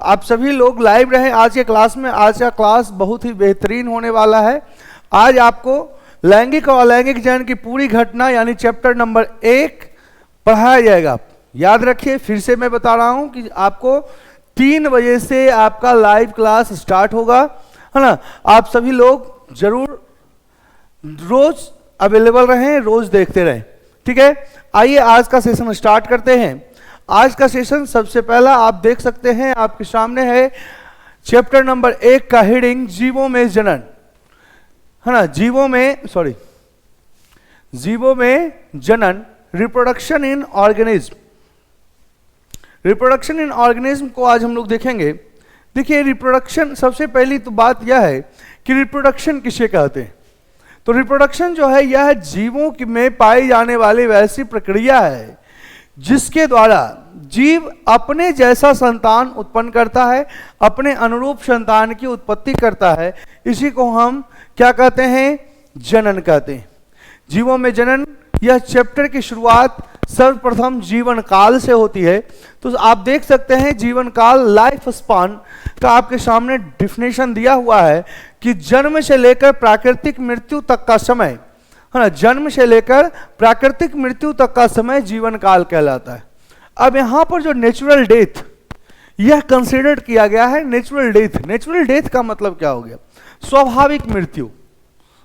आप सभी लोग लाइव रहें आज के क्लास में। आज का क्लास बहुत ही बेहतरीन होने वाला है। आज आपको लैंगिक और अलैंगिक चयन की पूरी घटना यानी चैप्टर नंबर 1 पढ़ाया जाएगा। याद रखिए, फिर से मैं बता रहा हूं कि आपको 3 बजे से आपका लाइव क्लास स्टार्ट होगा, है ना। आप सभी लोग जरूर रोज अवेलेबल रहें, रोज देखते रहें, ठीक है। आइए आज का सेशन स्टार्ट करते हैं। आज का सेशन सबसे पहला आप देख सकते हैं, आपके सामने है चैप्टर नंबर 1 का हेडिंग जीवों में जनन, है ना। जीवों में जनन, reproduction in organism. Reproduction in organism को आज हम लोग देखेंगे। देखिए, रिप्रोडक्शन, सबसे पहली तो बात यह है कि रिप्रोडक्शन किसे कहते हैं। तो रिप्रोडक्शन जो है यह जीवों में पाई जाने वाली वैसी प्रक्रिया है जिसके द्वारा जीव अपने जैसा संतान उत्पन्न करता है, अपने अनुरूप संतान की उत्पत्ति करता है। इसी को हम क्या कहते हैं, जनन कहते हैं। जीवों में जनन, यह चैप्टर की शुरुआत सर्वप्रथम जीवन काल से होती है। तो आप देख सकते हैं जीवन काल, लाइफ स्पान का आपके सामने डिफिनेशन दिया हुआ है कि जन्म से लेकर प्राकृतिक मृत्यु तक का समय, है ना, जन्म से लेकर प्राकृतिक मृत्यु तक का समय जीवन काल कहलाता है। अब यहां पर जो नेचुरल डेथ यह कंसीडर किया गया है। नेचुरल डेथ का मतलब क्या हो गया, स्वाभाविक मृत्यु,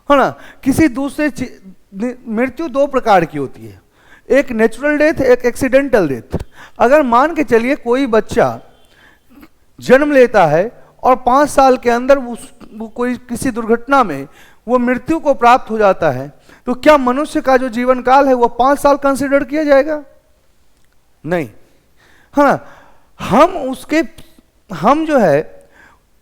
है ना। किसी दूसरे मृत्यु 2 प्रकार की होती है, एक नेचुरल डेथ, एक एक्सीडेंटल डेथ। अगर मान के चलिए कोई बच्चा जन्म लेता है और 5 साल के अंदर वो कोई किसी दुर्घटना में वो मृत्यु को प्राप्त हो जाता है, तो क्या मनुष्य का जो जीवन काल है वो 5 साल कंसीडर किया जाएगा? नहीं, हाँ। हम जो है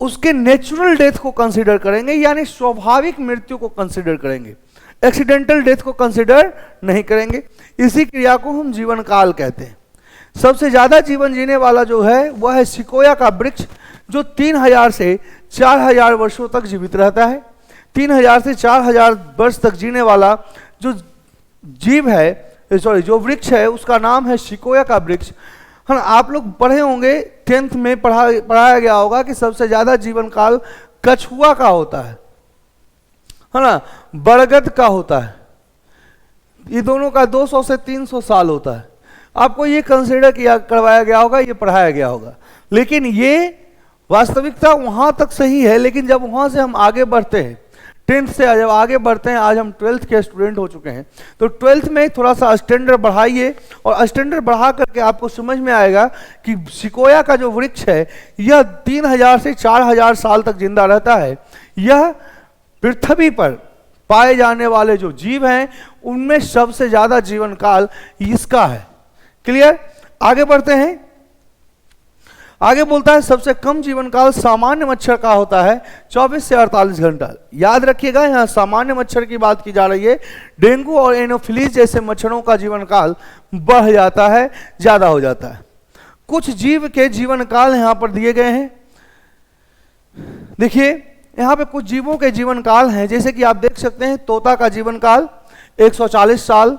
उसके नेचुरल डेथ को कंसीडर करेंगे, यानी स्वाभाविक मृत्यु को कंसीडर करेंगे, एक्सीडेंटल डेथ को कंसीडर नहीं करेंगे। इसी क्रिया को हम जीवन काल कहते हैं। सबसे ज्यादा जीवन जीने वाला जो है वह है सिकोया का वृक्ष, जो 3000 से 4000 वर्षों तक जीवित रहता है। 3000 से 4000 वर्ष तक जीने वाला जो जीव है, जो वृक्ष है, उसका नाम है सिकोया का वृक्ष। हाँ, आप लोग पढ़े होंगे, 10th में पढ़ाया गया होगा कि सबसे ज्यादा जीवन काल कछुआ का होता है ना, बरगद का होता है। ये दोनों का 200 से 300 साल होता है। आपको ये कंसीडर करवाया गया होगा, ये पढ़ाया गया होगा। लेकिन ये वास्तविकता वहां तक सही है, लेकिन जब वहां से हम आगे बढ़ते हैं, 10th से जब आगे बढ़ते हैं, आज हम 12th के स्टूडेंट हो चुके हैं, तो 12th में थोड़ा सा स्टैंडर्ड बढ़ाइए, और स्टैंडर्ड बढ़ा करके आपको समझ में आएगा कि सिकोया का जो वृक्ष है यह 3000 से 4000 साल तक जिंदा रहता है। यह पृथ्वी पर पाए जाने वाले जो जीव हैं उनमें सबसे ज्यादा जीवन काल इसका है। क्लियर? आगे बढ़ते हैं। आगे बोलता है सबसे कम जीवन काल सामान्य मच्छर का होता है, 24 से 48 घंटा। याद रखिएगा, यहाँ सामान्य मच्छर की बात की जा रही है। डेंगू और एनोफिलीज जैसे मच्छरों का जीवन काल बढ़ जाता है, ज्यादा हो जाता है। कुछ जीव के जीवन काल यहाँ पर दिए गए हैं। देखिए, यहाँ पे कुछ जीवों के जीवन काल हैं, जैसे कि आप देख सकते हैं तोता का जीवन काल 140 साल,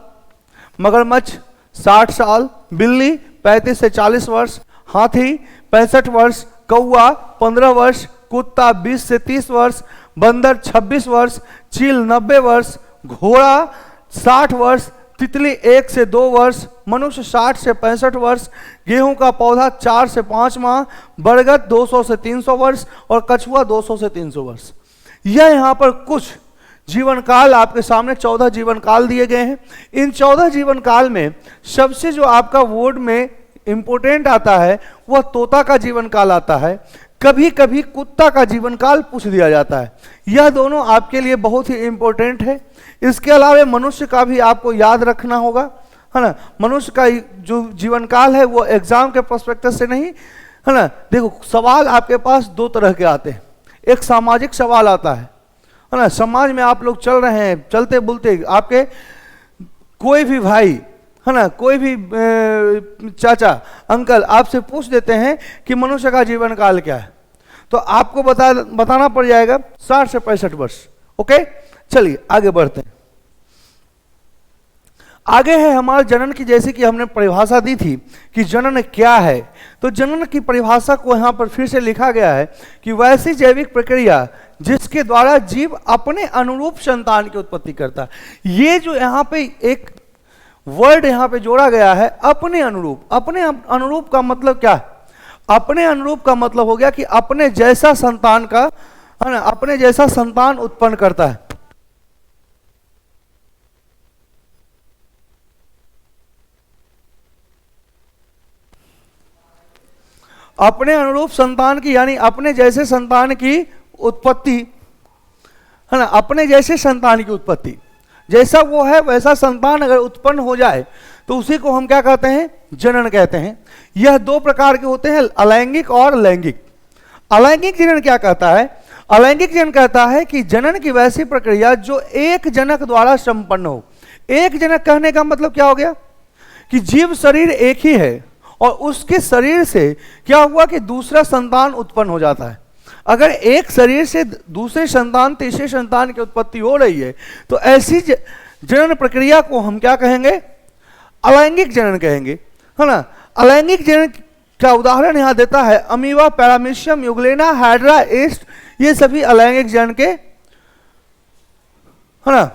मगरमच्छ 60 साल, बिल्ली 35 से 40 वर्ष, हाथी 65 वर्ष, कौआ 15 वर्ष, कुत्ता 20 से 30 वर्ष, बंदर 26 वर्ष, चील 90 वर्ष, घोड़ा 60 वर्ष, तितली 1 से 2 वर्ष, मनुष्य 60 से 65 वर्ष, गेहूं का पौधा 4 से 5 माह, बरगद 200 से 300 वर्ष और कछुआ 200 से 300 वर्ष। यह यहाँ पर कुछ जीवन काल आपके सामने 14 जीवन काल दिए गए हैं। इन 14 जीवन काल में सबसे जो आपका वर्ड में इंपोर्टेंट आता है वह तोता का जीवन काल आता है। कभी कभी कुत्ता का जीवन काल पूछ दिया जाता है। यह दोनों आपके लिए बहुत ही इंपॉर्टेंट है। इसके अलावा मनुष्य का भी आपको याद रखना होगा, है ना। मनुष्य का जो जीवन काल है वो एग्जाम के पर्सपेक्टिव से नहीं, है ना। देखो, सवाल आपके पास 2 तरह के आते हैं। एक सामाजिक सवाल आता है ना। समाज में आप लोग चल रहे हैं, चलते बुलते आपके कोई भी भाई, है ना, कोई भी चाचा अंकल आपसे पूछ देते हैं कि मनुष्य का जीवन काल क्या है, तो आपको बताना पड़ जाएगा 60 से 65 वर्ष। ओके, चलिए आगे बढ़ते हैं। आगे है हमारा जनन की, जैसे कि हमने परिभाषा दी थी कि जनन क्या है। तो जनन की परिभाषा को यहाँ पर फिर से लिखा गया है कि वैसी जैविक प्रक्रिया जिसके द्वारा जीव अपने अनुरूप संतान की उत्पत्ति करता है। ये जो यहाँ पे एक वर्ड यहाँ पे जोड़ा गया है, अपने अनुरूप। अपने अनुरूप का मतलब क्या है? अपने अनुरूप का मतलब हो गया कि अपने जैसा संतान का, है ना, अपने जैसा संतान उत्पन्न करता है। अपने अनुरूप संतान की, यानी अपने जैसे संतान की उत्पत्ति, है ना, अपने जैसे संतान की उत्पत्ति, जैसा वो है वैसा संतान अगर उत्पन्न हो जाए तो उसी को हम क्या कहते हैं? जनन कहते हैं। यह दो प्रकार के होते हैं, अलैंगिक और लैंगिक। अलैंगिक जनन क्या कहता है? अलैंगिक जनन कहता है कि जनन की वैसी प्रक्रिया जो एक जनक द्वारा संपन्न हो। एक जनक कहने का मतलब क्या हो गया कि जीव शरीर एक ही है और उसके शरीर से क्या हुआ कि दूसरा संतान उत्पन्न हो जाता है। अगर एक शरीर से दूसरे संतान, तीसरे संतान की उत्पत्ति हो रही है तो ऐसी जनन प्रक्रिया को हम क्या कहेंगे? अलैंगिक जनन कहेंगे, है ना। अलैंगिक जनन का उदाहरण यहां देता है अमीबा, पैरामीशियम, यूग्लेना, हाइड्रा, एस्ट, ये सभी अलैंगिक जनन के, है ना,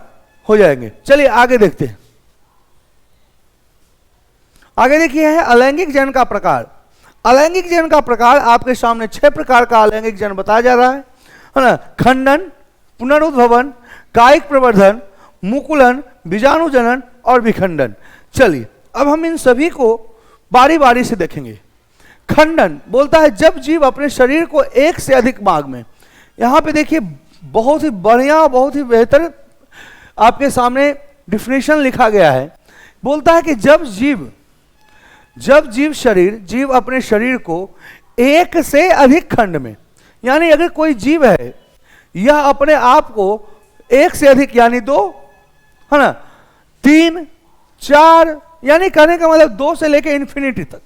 हो जाएंगे। चलिए आगे देखते हैं। आगे देखिए है अलैंगिक जनन का प्रकार। अलैंगिक जनन का प्रकार आपके सामने 6 प्रकार का अलैंगिक जनन बताया जा रहा है ना। खंडन, पुनरुद्भवन, कायिक प्रवर्धन, मुकुलन, बीजाणुजनन और विखंडन। चलिए अब हम इन सभी को बारी बारी से देखेंगे। खंडन बोलता है जब जीव अपने शरीर को एक से अधिक भाग में, यहां पे देखिए बहुत ही बढ़िया, बहुत ही बेहतर आपके सामने डिफिनेशन लिखा गया है। बोलता है कि जब जीव अपने शरीर को एक से अधिक खंड में, यानी अगर कोई जीव है यह अपने आप को एक से अधिक, यानी 2, है ना, 3, 4, यानी कहने का मतलब 2 से लेकर इन्फिनिटी तक,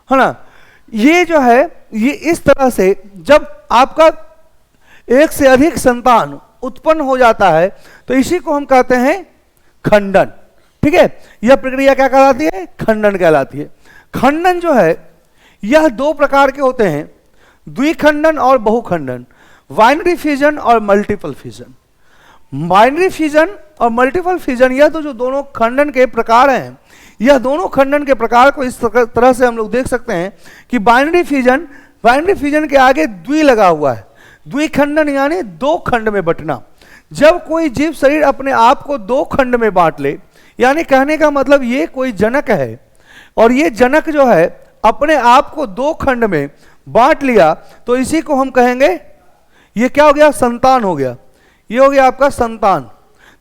है ना, ये जो है ये इस तरह से जब आपका एक से अधिक संतान उत्पन्न हो जाता है तो इसी को हम कहते हैं खंडन। ठीक है, यह प्रक्रिया क्या कहलाती है? खंडन कहलाती है। खंडन जो है यह 2 प्रकार के होते हैं, द्विखंडन और बहुखंडन, बाइनरी फिजन और मल्टीपल फिजन। बाइनरी फिजन और मल्टीपल फिजन यह तो जो दोनों खंडन के प्रकार हैं, यह दोनों खंडन के प्रकार को इस तरह से हम लोग देख सकते हैं कि बाइनरी फिजन के आगे द्वि लगा हुआ है। द्विखंडन यानी 2 खंड में बंटना। जब कोई जीव शरीर अपने आप को 2 खंड में बांट ले, यानी कहने का मतलब ये कोई जनक है और ये जनक जो है अपने आप को 2 खंड में बांट लिया तो इसी को हम कहेंगे, ये क्या हो गया? संतान हो गया। ये हो गया आपका संतान।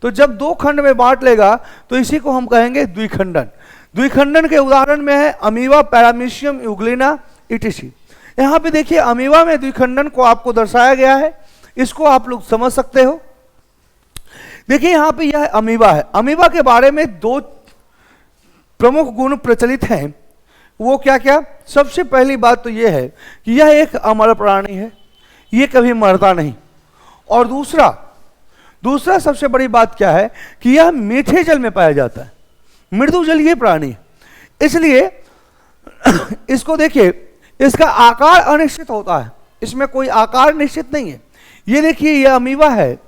तो जब 2 खंड में बांट लेगा तो इसी को हम कहेंगे द्विखंडन। द्विखंडन के उदाहरण में है अमीबा, पैरामीशियम, यूग्लिना, इटिसी। यहां पे देखिए अमीबा में द्विखंडन को आपको दर्शाया गया है, इसको आप लोग समझ सकते हो। देखिए यहां पे यह अमीबा है। अमीबा के बारे में 2 प्रमुख गुण प्रचलित हैं। वो क्या क्या? सबसे पहली बात तो यह है कि यह एक अमर प्राणी है, ये कभी मरता नहीं। और दूसरा सबसे बड़ी बात क्या है कि यह मीठे जल में पाया जाता है, मृदु जलीय प्राणी है। इसलिए इसको देखिए, इसका आकार अनिश्चित होता है, इसमें कोई आकार निश्चित नहीं है। ये देखिए यह अमीबा है।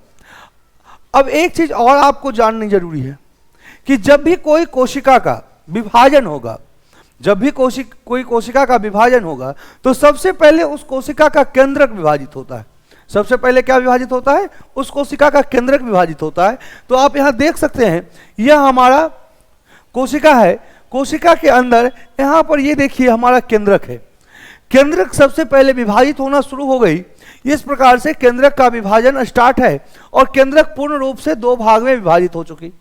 अब एक चीज और आपको जाननी जरूरी है कि जब भी कोई कोशिका का विभाजन होगा, कोई कोशिका का विभाजन होगा तो सबसे पहले उस कोशिका का केंद्रक विभाजित होता है। सबसे पहले क्या विभाजित होता है? उस कोशिका का केंद्रक विभाजित होता है। तो आप यहां देख सकते हैं यह हमारा कोशिका है। कोशिका के अंदर यहां पर ये देखिए हमारा केंद्रक है। केंद्रक सबसे पहले विभाजित होना शुरू हो गई। इस प्रकार से केंद्रक का विभाजन स्टार्ट है और केंद्रक पूर्ण रूप से 2 भाग में विभाजित हो चुकी।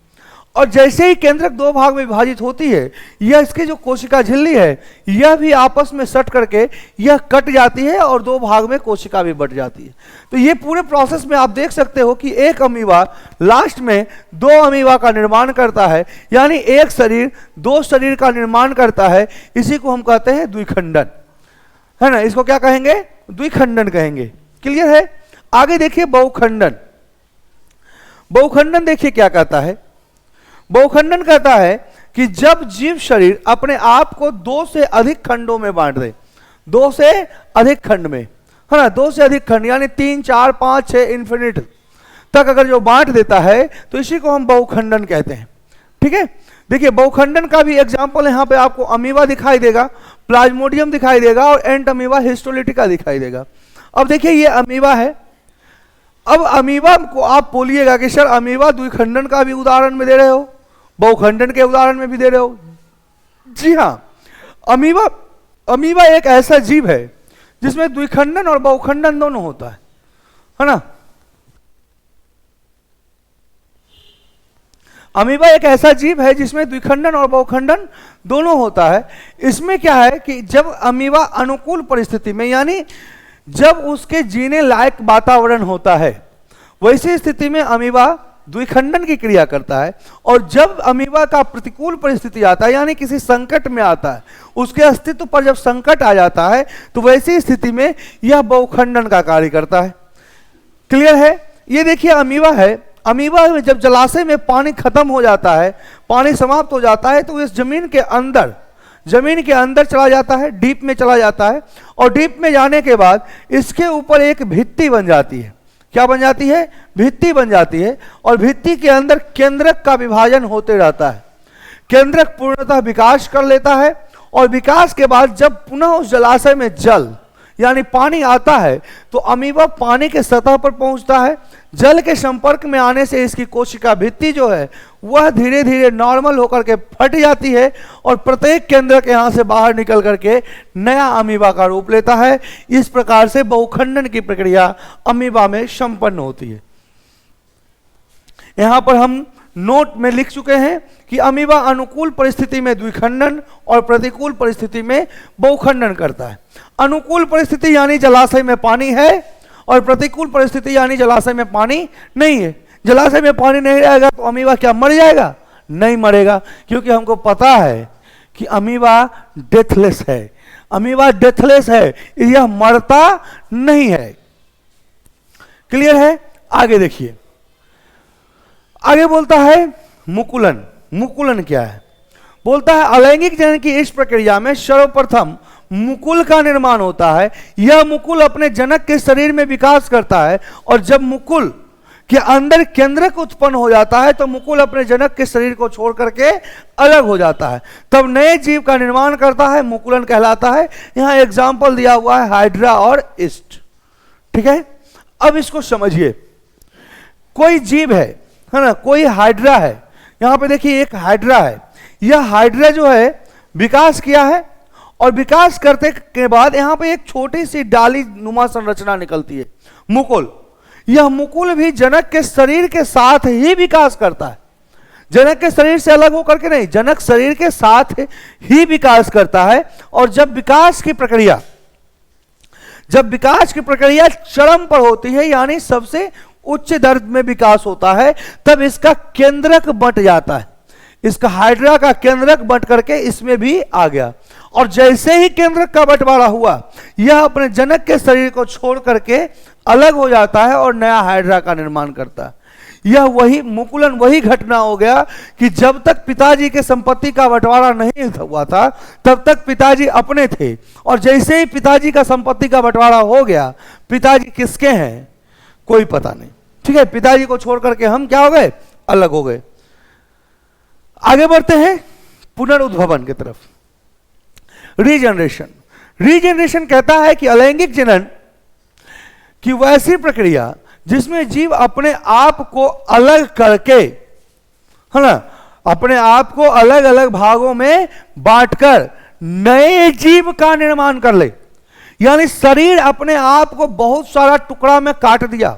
और जैसे ही केंद्रक 2 भाग में विभाजित होती है, यह इसकी जो कोशिका झिल्ली है यह भी आपस में सट करके यह कट जाती है और 2 भाग में कोशिका भी बट जाती है। तो ये पूरे प्रोसेस में आप देख सकते हो कि एक अमीबा लास्ट में 2 अमीबा का निर्माण करता है, यानी एक शरीर 2 शरीर का निर्माण करता है। इसी को हम कहते हैं द्विखंडन, है ना। इसको क्या कहेंगे? द्विखंडन कहेंगे। क्लियर है? आगे देखिए बहुखंडन। बहुखंडन देखिए क्या कहता है। बहुखंडन कहता है कि जब जीव शरीर अपने आप को दो से अधिक खंडों में बांट दे, दो से अधिक खंड में, है ना, दो से अधिक खंड यानी 3, 4, 5, 6 इन्फिनिट तक अगर जो बांट देता है तो इसी को हम बहुखंडन कहते हैं। ठीक है, देखिए बहुखंडन का भी एग्जाम्पल यहाँ पे आपको अमीबा दिखाई देगा, प्लाज्मोडियम दिखाई देगा और एंट अमीबा हिस्टोलिटिका दिखाई देगा। अब देखिए ये अमीबा है। अब अमीबा को आप बोलिएगा कि सर अमीबा द्विखंडन का भी उदाहरण में दे रहे हो, बहुखंडन के उदाहरण में भी दे रहे हो। जी हाँ, अमीबा एक ऐसा जीव है जिसमें द्विखंडन और बहुखंडन दोनों होता है ना। अमीबा एक ऐसा जीव है जिसमें द्विखंडन और बहुखंडन दोनों होता है। इसमें क्या है कि जब अमीबा अनुकूल परिस्थिति में, यानी जब उसके जीने लायक वातावरण होता है, वैसी स्थिति में अमीबा द्विखंडन की क्रिया करता है। और जब अमीबा का प्रतिकूल परिस्थिति आता है, यानी किसी संकट में आता है, उसके अस्तित्व पर जब संकट आ जाता है, तो वैसी स्थिति में यह बहुखंडन का कार्य करता है। क्लियर है? ये देखिए अमीबा है। अमीबा में जब जलाशय में पानी खत्म हो जाता है, पानी समाप्त हो जाता है, तो इस जमीन के अंदर चला जाता है, डीप में चला जाता है। और डीप में जाने के बाद इसके ऊपर एक भित्ति बन जाती है। क्या बन जाती है? भित्ति बन जाती है। और भित्ति के अंदर केंद्रक का विभाजन होते रहता है। केंद्रक पूर्णतः विकास कर लेता है और विकास के बाद जब पुनः उस जलाशय में जल यानी पानी आता है, तो अमीबा पानी के सतह पर पहुंचता है। जल के संपर्क में आने से इसकी कोशिका भित्ति जो है वह धीरे धीरे नॉर्मल होकर के फट जाती है और प्रत्येक केंद्रक यहाँ से बाहर निकल करके नया अमीबा का रूप लेता है। इस प्रकार से बहुखंडन की प्रक्रिया अमीबा में संपन्न होती है। यहाँ पर हम नोट में लिख चुके हैं कि अमीबा अनुकूल परिस्थिति में द्विखंडन और प्रतिकूल परिस्थिति में बहुखंडन करता है। अनुकूल परिस्थिति यानी जलाशय में पानी है और प्रतिकूल परिस्थिति यानी जलाशय में पानी नहीं है। जलाशय में पानी नहीं रहेगा तो अमीबा क्या मर जाएगा? नहीं मरेगा, क्योंकि हमको पता है कि अमीबा डेथलेस है। अमीबा डेथलेस है, यह मरता नहीं है। क्लियर है? आगे देखिए, आगे बोलता है मुकुलन। मुकुलन क्या है? बोलता है अलैंगिक जनन की इस प्रक्रिया में सर्वप्रथम मुकुल का निर्माण होता है। यह मुकुल अपने जनक के शरीर में विकास करता है और जब मुकुल के अंदर केंद्रक उत्पन्न हो जाता है तो मुकुल अपने जनक के शरीर को छोड़ करके अलग हो जाता है, तब नए जीव का निर्माण करता है, मुकुलन कहलाता है। यहां एग्जाम्पल दिया हुआ है हाइड्रा और ईस्ट। ठीक है, अब इसको समझिए। कोई जीव है ना, कोई हाइड्रा है। यहां पे देखिए एक हाइड्रा है। यह हाइड्रा जो है विकास किया है और विकास करते के बाद यहां पे एक छोटी सी डाली नुमा संरचना निकलती है, मुकुल। यह मुकुल भी जनक के शरीर के साथ ही विकास करता है। जनक के शरीर से अलग होकर के नहीं, जनक शरीर के साथ ही विकास करता है। और जब विकास की प्रक्रिया चरम पर होती है, यानी सबसे उच्च दर में विकास होता है, तब इसका केंद्रक बंट जाता है। इसका हाइड्रा का केंद्रक बंट करके इसमें भी आ गया। और जैसे ही केंद्रक का बंटवारा हुआ, यह अपने जनक के शरीर को छोड़ करके अलग हो जाता है और नया हाइड्रा का निर्माण करता है। यह वही मुकुलन, वही घटना हो गया कि जब तक पिताजी के संपत्ति का बंटवारा नहीं हुआ था, तब तक पिताजी अपने थे। और जैसे ही पिताजी का संपत्ति का बंटवारा हो गया, पिताजी किसके हैं कोई पता नहीं। ठीक है, पिताजी को छोड़ करके हम क्या हो गए? अलग हो गए। आगे बढ़ते हैं पुनरुद्भवन की तरफ। रीजनरेशन। रीजनरेशन कहता है कि अलैंगिक जनन की वैसी प्रक्रिया जिसमें जीव अपने आप को अलग करके, है ना, अपने आप को अलग अलग भागों में बांटकर नए जीव का निर्माण कर ले। यानी शरीर अपने आप को बहुत सारा टुकड़ा में काट दिया,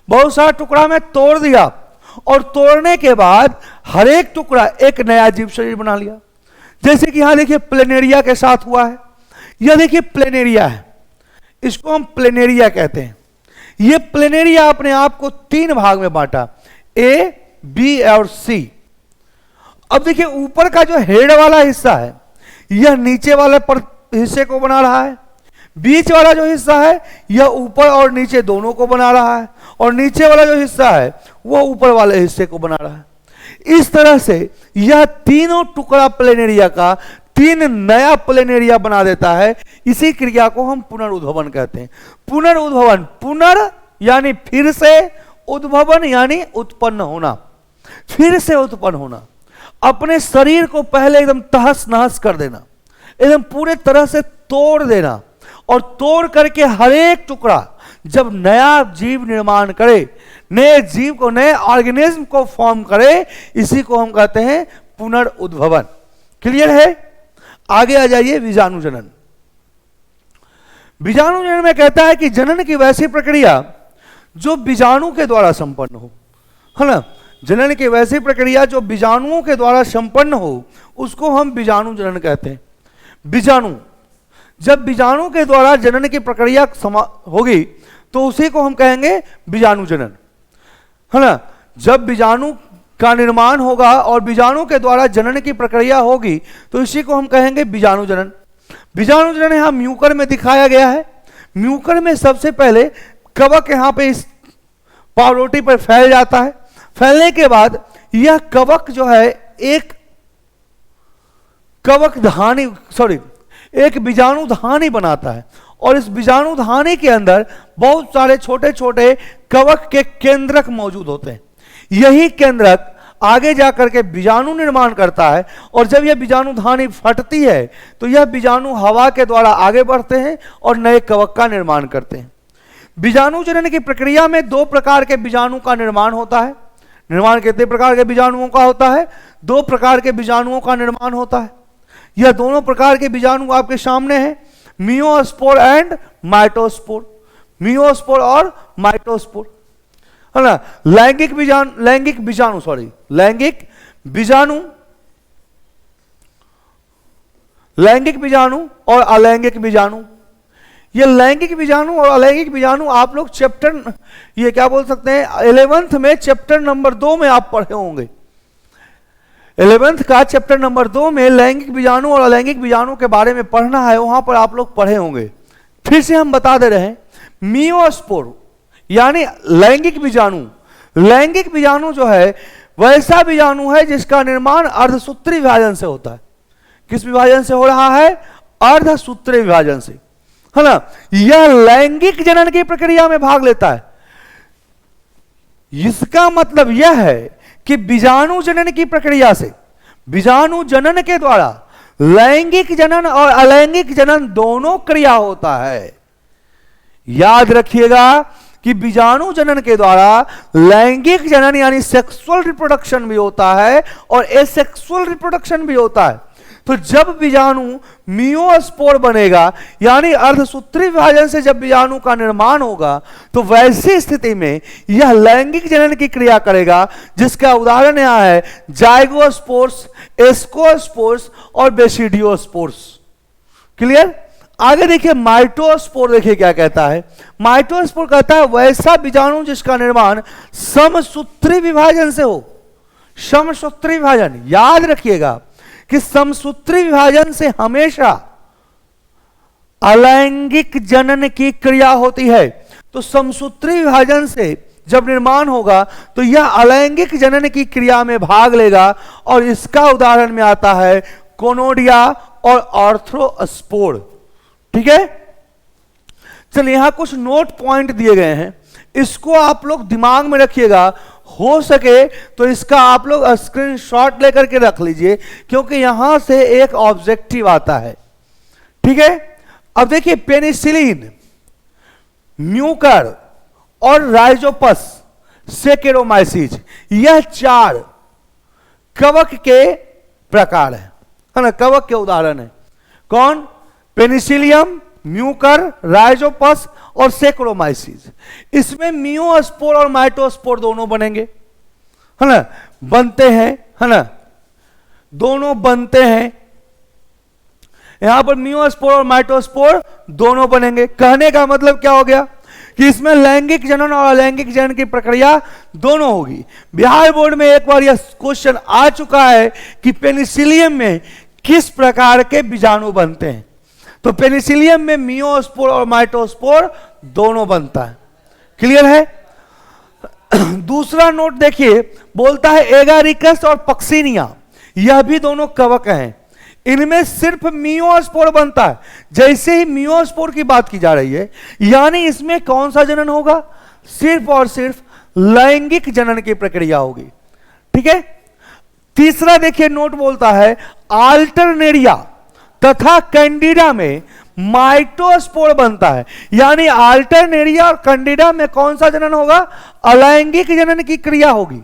बहुत सारा टुकड़ा में तोड़ दिया और तोड़ने के बाद हर एक टुकड़ा एक नया जीव शरीर बना लिया। जैसे कि यहां देखिए प्लेनेरिया के साथ हुआ है। यह देखिए प्लेनेरिया है, इसको हम प्लेनेरिया कहते हैं। यह प्लेनेरिया अपने आप को 3 भाग में बांटा, ए, बी और सी। अब देखिए ऊपर का जो हेड वाला हिस्सा है, यह नीचे वाले हिस्से को बना रहा है। बीच वाला जो हिस्सा है यह ऊपर और नीचे दोनों को बना रहा है, और नीचे वाला जो हिस्सा है वह ऊपर वाले हिस्से को बना रहा है। इस तरह से यह तीनों टुकड़ा प्लेनेरिया का 3 नया प्लेनेरिया बना देता है। इसी क्रिया को हम पुनरुद्भवन कहते हैं। पुनरुद्भवन, पुनर यानी फिर से, उद्भवन यानी उत्पन्न होना, फिर से उत्पन्न होना। अपने शरीर को पहले एकदम तहस नहस कर देना, एकदम पूरे तरह से तोड़ देना, और तोड़ करके हर एक टुकड़ा जब नया जीव निर्माण करे, नए जीव को, नए ऑर्गेनिज्म को फॉर्म करे, इसी को हम कहते हैं पुनरुद्भवन। क्लियर है? आगे आ जाइए, बीजाणु जनन। बीजाणु जनन में कहता है कि जनन की वैसी प्रक्रिया जो बीजाणु के द्वारा संपन्न हो, है ना। जनन की वैसी प्रक्रिया जो बीजाणुओं के द्वारा संपन्न हो, उसको हम बीजाणु जनन कहते हैं। बीजाणु, जब बीजाणु के द्वारा जनन की प्रक्रिया होगी तो उसी को हम कहेंगे बीजाणु जनन, है ना। जब बीजाणु का निर्माण होगा और बीजाणु के द्वारा जनन की प्रक्रिया होगी तो इसी को हम कहेंगे बीजाणु जनन। बीजाणु जनन यहां म्यूकर में दिखाया गया है। म्यूकर में सबसे पहले कवक यहां पे इस पावरोटी पर फैल जाता है। फैलने के बाद यह कवक जो है एक बीजाणु धानी बनाता है, और इस बीजाणु धानी के अंदर बहुत सारे छोटे छोटे कवक के केंद्रक मौजूद होते हैं। यही केंद्रक आगे जाकर के बीजाणु निर्माण करता है, और जब यह बीजाणु धानी फटती है तो यह बीजाणु हवा के द्वारा आगे बढ़ते हैं और नए कवक का निर्माण करते हैं। बीजाणु जनन की प्रक्रिया में 2 प्रकार के बीजाणु का निर्माण होता है। निर्माण कितने प्रकार के बीजाणुओं का होता है? 2 प्रकार के बीजाणुओं का निर्माण होता है। यह दोनों प्रकार के बीजाणु आपके सामने हैं, मियोस्पोर एंड माइटोस्पोर। मियोस्पोर और माइटोस्पोर, है ना। लैंगिक बीजाणु और अलैंगिक बीजाणु। ये लैंगिक बीजाणु और अलैंगिक बीजाणु आप लोग चैप्टर, ये क्या बोल सकते हैं, 11th में चैप्टर नंबर 2 में आप पढ़े होंगे। 11th का चैप्टर नंबर 2 में लैंगिक बीजाणु और अलैंगिक बीजाणु के बारे में पढ़ना है, वहां पर आप लोग पढ़े होंगे। फिर से हम बता दे रहे हैं, मियोस्पोर यानी लैंगिक बीजाणु। लैंगिक बीजाणु जो है वैसा बीजाणु है जिसका निर्माण अर्धसूत्री विभाजन से होता है। किस विभाजन से हो रहा है? अर्धसूत्री विभाजन से, है ना। यह लैंगिक जनन की प्रक्रिया में भाग लेता है। इसका मतलब यह है कि बीजाणु जनन की प्रक्रिया से, बीजाणु जनन के द्वारा लैंगिक जनन और अलैंगिक जनन दोनों क्रिया होता है। याद रखिएगा कि बीजाणु जनन के द्वारा लैंगिक जनन यानी सेक्सुअल रिप्रोडक्शन भी होता है और एसेक्सुअल रिप्रोडक्शन भी होता है। तो जब बीजाणु मियोस्पोर बनेगा यानी अर्धसूत्री विभाजन से जब बीजाणु का निर्माण होगा तो वैसी स्थिति में यह लैंगिक जनन की क्रिया करेगा, जिसका उदाहरण यहां है जाइगोस्पोर्स, एस्कोस्पोर्स और बेसिडियोस्पोर्स। क्लियर? आगे देखिए माइटोस्पोर, देखिए क्या कहता है। माइटोस्पोर कहता है वैसा बीजाणु जिसका निर्माण समसूत्री विभाजन से हो। समसूत्री विभाजन, याद रखिएगा कि समसूत्री विभाजन से हमेशा अलैंगिक जनन की क्रिया होती है। तो समसूत्री विभाजन से जब निर्माण होगा तो यह अलैंगिक जनन की क्रिया में भाग लेगा, और इसका उदाहरण में आता है कोनोडिया और आर्थ्रोस्पोर। ठीक है, चलिए यहां कुछ नोट पॉइंट दिए गए हैं, इसको आप लोग दिमाग में रखिएगा। हो सके तो इसका आप लोग स्क्रीनशॉट लेकर के रख लीजिए, क्योंकि यहां से एक ऑब्जेक्टिव आता है। ठीक है, अब देखिए पेनिसिलिन, म्यूकर और राइजोपस, सेकेरोमाइसिस, यह 4 कवक के प्रकार है ना, कवक के उदाहरण है। कौन? पेनिसिलियम, म्यूकर, राइजोपस और सेक्रोमाइसिस। इसमें मियोस्पोर और माइटोस्पोर दोनों बनेंगे, है ना, बनते हैं, है ना, दोनों बनते हैं। यहां पर मियोस्पोर और माइटोस्पोर दोनों बनेंगे। कहने का मतलब क्या हो गया कि इसमें लैंगिक जनन और अलैंगिक जनन की प्रक्रिया दोनों होगी। बिहार बोर्ड में एक बार यह क्वेश्चन आ चुका है कि पेनिसिलियम में किस प्रकार के बीजाणु बनते हैं। तो पेनिसिलियम में मियोस्पोर और माइटोस्पोर दोनों बनता है। क्लियर है? दूसरा नोट देखिए, बोलता है एगारिकस और पक्सिनिया, यह भी दोनों कवक हैं, इनमें सिर्फ मियोस्पोर बनता है। जैसे ही मियोस्पोर की बात की जा रही है, यानी इसमें कौन सा जनन होगा? सिर्फ और सिर्फ लैंगिक जनन की प्रक्रिया होगी। ठीक है। तीसरा देखिए नोट बोलता है आल्टरनेरिया तथा कैंडिडा में माइटोस्पोर बनता है, यानी आल्टरनेरिया और कैंडिडा में कौन सा जनन होगा? अलैंगिक जनन की क्रिया होगी,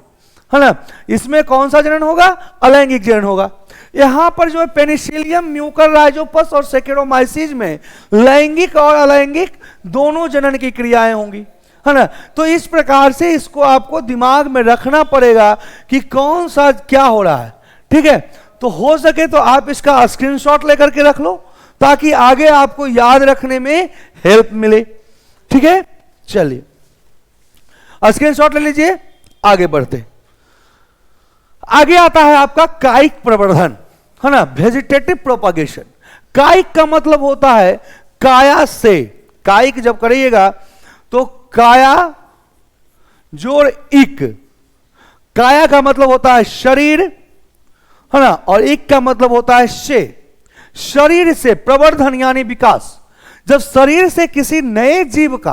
है ना। इसमें कौन सा जनन होगा? अलैंगिक जनन होगा। यहां पर जो है पेनिसिलियम, म्यूकर राइजोपस और सेकेरोमाइसिस में लैंगिक और अलैंगिक दोनों जनन की क्रियाएं होंगी, है ना। तो इस प्रकार से इसको आपको दिमाग में रखना पड़ेगा कि कौन सा क्या हो रहा है। ठीक है। तो हो सके तो आप इसका स्क्रीनशॉट लेकर के रख लो, ताकि आगे आपको याद रखने में हेल्प मिले। ठीक है। चलिए स्क्रीनशॉट ले लीजिए, आगे बढ़ते। आगे आता है आपका कायिक प्रवर्धन, है ना, वेजिटेटिव प्रोपागेशन। कायिक का मतलब होता है काया से, कायिक जब करिएगा तो काया जोड़ इक, काया का मतलब होता है शरीर, है ना, और इक का मतलब होता है से। शरीर से प्रवर्धन यानी विकास। जब शरीर से किसी नए जीव का,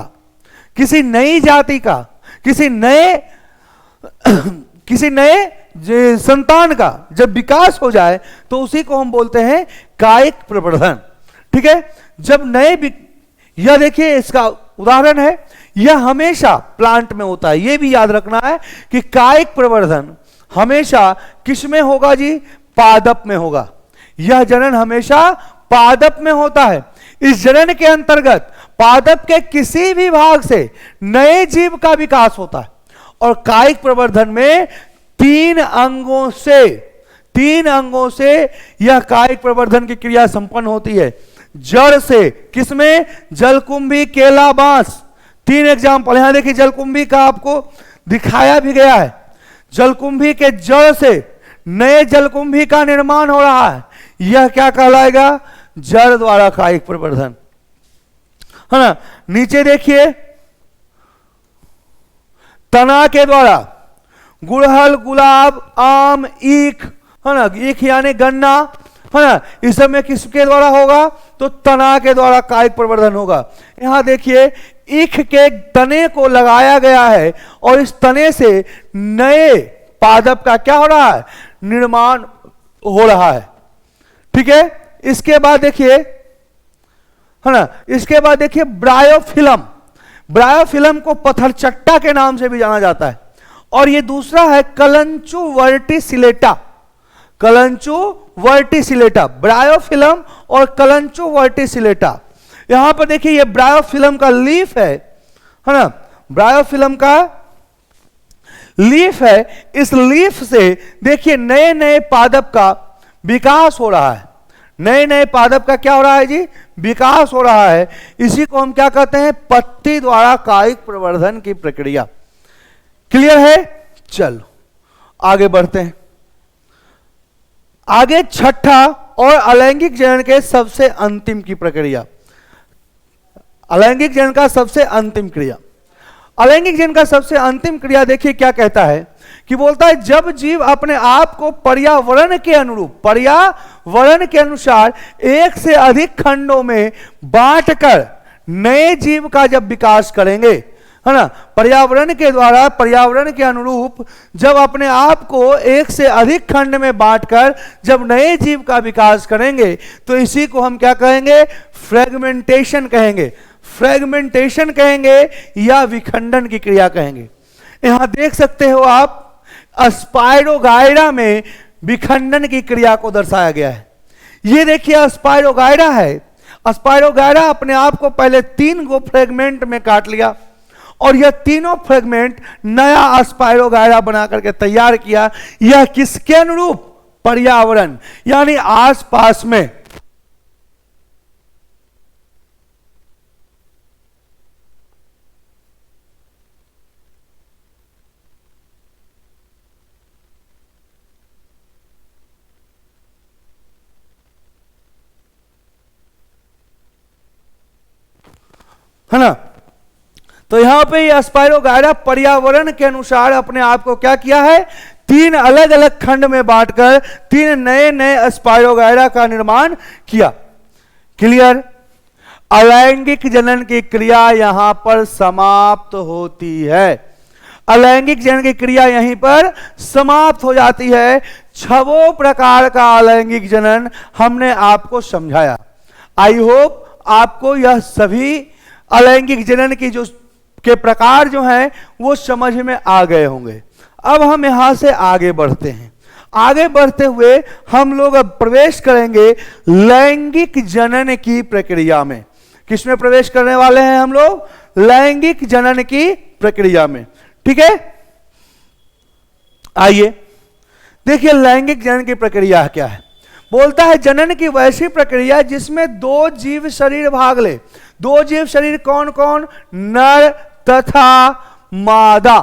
किसी नई जाति का, किसी नए संतान का जब विकास हो जाए तो उसी को हम बोलते हैं कायिक प्रवर्धन। ठीक है। जब नए, यह देखिए इसका उदाहरण है, यह हमेशा प्लांट में होता है। यह भी याद रखना है कि कायिक प्रवर्धन हमेशा किस में होगा जी? पादप में होगा। यह जनन हमेशा पादप में होता है। इस जनन के अंतर्गत पादप के किसी भी भाग से नए जीव का विकास होता है। और कायिक प्रवर्धन में तीन अंगों से यह कायिक प्रवर्धन की क्रिया संपन्न होती है। जड़ से, किसमें? जलकुंभी, केला, बांस। तीन एग्जाम्पल यहां देखिए, जलकुंभी का आपको दिखाया भी गया है। जलकुंभी के जड़ से नए जलकुंभी का निर्माण हो रहा है, यह क्या कहलाएगा? जड़ द्वारा कायिक प्रवर्धन, है ना। नीचे देखिए, तना के द्वारा गुड़हल, गुलाब, आम, ईख, है ना, ईख यानी गन्ना, है ना, इस सब में किसके द्वारा होगा? तो तना के द्वारा कायिक प्रवर्धन होगा। यहां देखिए, ईख के तने को लगाया गया है और इस तने से नए पादप का क्या हो रहा है? निर्माण हो रहा है। ठीक है। इसके बाद देखिए, है ना, इसके बाद देखिए ब्रायोफिलम। ब्रायोफिलम को पत्थरचट्टा के नाम से भी जाना जाता है। और ये दूसरा है कलंचू वर्टिसिलेटा। कलंचू वर्टिसिलेटा, ब्रायोफिलम और कलंचू वर्टिसिलेटा। यहां पर देखिए, ये ब्रायोफिलम का लीफ है ना, ब्रायोफिलम का लीफ है। इस लीफ से देखिए नए नए पादप का विकास हो रहा है। नए नए पादप का क्या हो रहा है जी? विकास हो रहा है। इसी को हम क्या कहते हैं? पत्ती द्वारा कायिक प्रवर्धन की प्रक्रिया। क्लियर है? चलो आगे बढ़ते हैं। आगे छठा और अलैंगिक जनन के सबसे अंतिम की प्रक्रिया, अलैंगिक जनन का सबसे अंतिम क्रिया। अलैंगिक जनन का सबसे अंतिम क्रिया देखिए क्या कहता है कि बोलता है जब जीव अपने आप को पर्यावरण के अनुरूप, पर्यावरण के अनुसार एक से अधिक खंडों में बांटकर नए जीव का जब विकास करेंगे, है ना, पर्यावरण के द्वारा, पर्यावरण के अनुरूप जब अपने आप को एक से अधिक खंड में बांटकर जब नए जीव का विकास करेंगे तो इसी को हम क्या कहेंगे? फ्रेगमेंटेशन कहेंगे। फ्रेगमेंटेशन कहेंगे या विखंडन की क्रिया कहेंगे। यहां देख सकते हो आप, स्पाइरोगाइरा में विखंडन की क्रिया को दर्शाया गया है। ये देखिए स्पाइरोगाइरा है। स्पाइरोगाइरा अपने आप को पहले 3 गो फ्रेगमेंट में काट लिया और यह तीनों फ्रेगमेंट नया स्पाइरोगाइरा बना करके तैयार किया। यह किसके अनुरूप? पर्यावरण, यानी आसपास में। है ना, तो यहां पे ये स्पाइरोगायरा पर्यावरण के अनुसार अपने आप को क्या किया है, 3 अलग अलग खंड में बांटकर 3 नए नए स्पाइरोगायरा का निर्माण किया। क्लियर? अलैंगिक जनन की क्रिया यहां पर समाप्त होती है। अलैंगिक जनन की क्रिया यहीं पर समाप्त हो जाती है। 6 प्रकार का अलैंगिक जनन हमने आपको समझाया। आई होप आपको यह सभी अलैंगिक जनन की जो के प्रकार जो हैं वो समझ में आ गए होंगे। अब हम यहां से आगे बढ़ते हैं। आगे बढ़ते हुए हम लोग अब प्रवेश करेंगे लैंगिक जनन की प्रक्रिया में। किसमें प्रवेश करने वाले हैं हम लोग? लैंगिक जनन की प्रक्रिया में। ठीक है, आइए देखिए लैंगिक जनन की प्रक्रिया क्या है। बोलता है जनन की वैसी प्रक्रिया जिसमें 2 जीव शरीर भाग ले। 2 जीव शरीर कौन कौन? नर तथा मादा।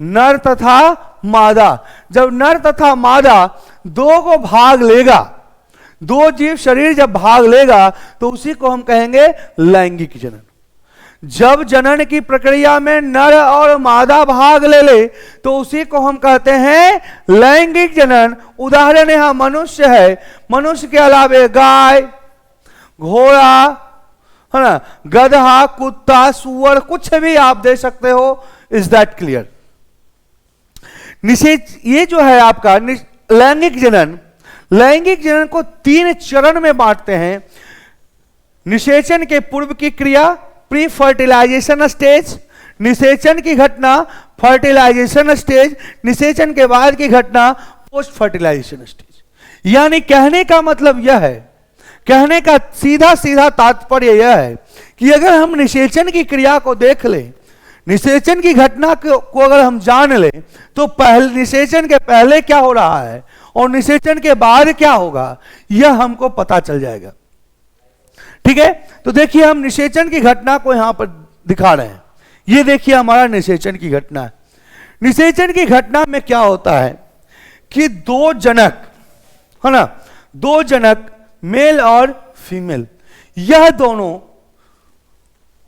नर तथा मादा। जब नर तथा मादा 2 को भाग लेगा, 2 जीव शरीर जब भाग लेगा तो उसी को हम कहेंगे लैंगिक जनन। जब जनन की प्रक्रिया में नर और मादा भाग ले तो उसी को हम कहते हैं लैंगिक जनन। उदाहरण यहां मनुष्य है, मनुष्य के अलावे गाय, घोड़ा, है ना, गधा, कुत्ता, सुअर, कुछ भी आप दे सकते हो। Is that clear? निषेध ये जो है आपका लैंगिक जनन, लैंगिक जनन को 3 चरण में बांटते हैं। निषेचन के पूर्व की क्रिया प्री फर्टिलाइजेशन स्टेज, निषेचन की घटना फर्टिलाइजेशन स्टेज, निषेचन के बाद की घटना पोस्ट फर्टिलाइजेशन स्टेज। यानी कहने का मतलब यह है, कहने का सीधा सीधा तात्पर्य यह है कि अगर हम निषेचन की क्रिया को देख लें, निषेचन की घटना को अगर हम जान लें तो पहले निषेचन के पहले क्या हो रहा है और निषेचन के बाद क्या होगा यह हमको पता चल जाएगा। ठीक है, तो देखिए हम निषेचन की घटना को यहां पर दिखा रहे हैं। ये देखिए हमारा निषेचन की घटना है। निषेचन की घटना में क्या होता है कि 2 जनक, है ना, 2 जनक मेल और फीमेल, यह दोनों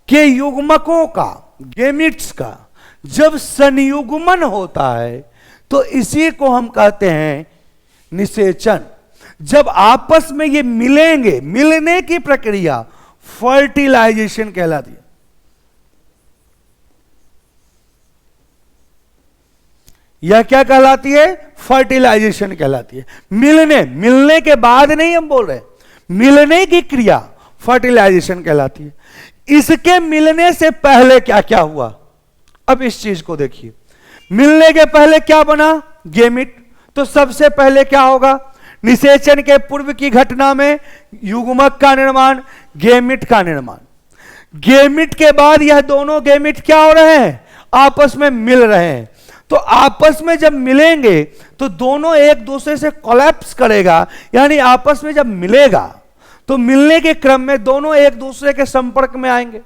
के युग्मकों का, गेमिट्स का जब संयुग्मन होता है तो इसी को हम कहते हैं निषेचन। जब आपस में ये मिलेंगे, मिलने की प्रक्रिया फर्टिलाइजेशन कहलाती है। यह क्या कहलाती है? फर्टिलाइजेशन कहलाती है। मिलने के बाद नहीं हम बोल रहे, मिलने की क्रिया फर्टिलाइजेशन कहलाती है। इसके मिलने से पहले क्या क्या हुआ, अब इस चीज को देखिए। मिलने के पहले क्या बना? गेमिट। तो सबसे पहले क्या होगा? निषेचन के पूर्व की घटना में युग्मक का निर्माण, गेमिट का निर्माण। गेमिट के बाद यह दोनों गेमिट क्या हो रहे हैं? आपस में मिल रहे हैं। तो आपस में जब मिलेंगे तो दोनों एक दूसरे से कोलैप्स करेगा, यानी आपस में जब मिलेगा तो मिलने के क्रम में दोनों एक दूसरे के संपर्क में आएंगे।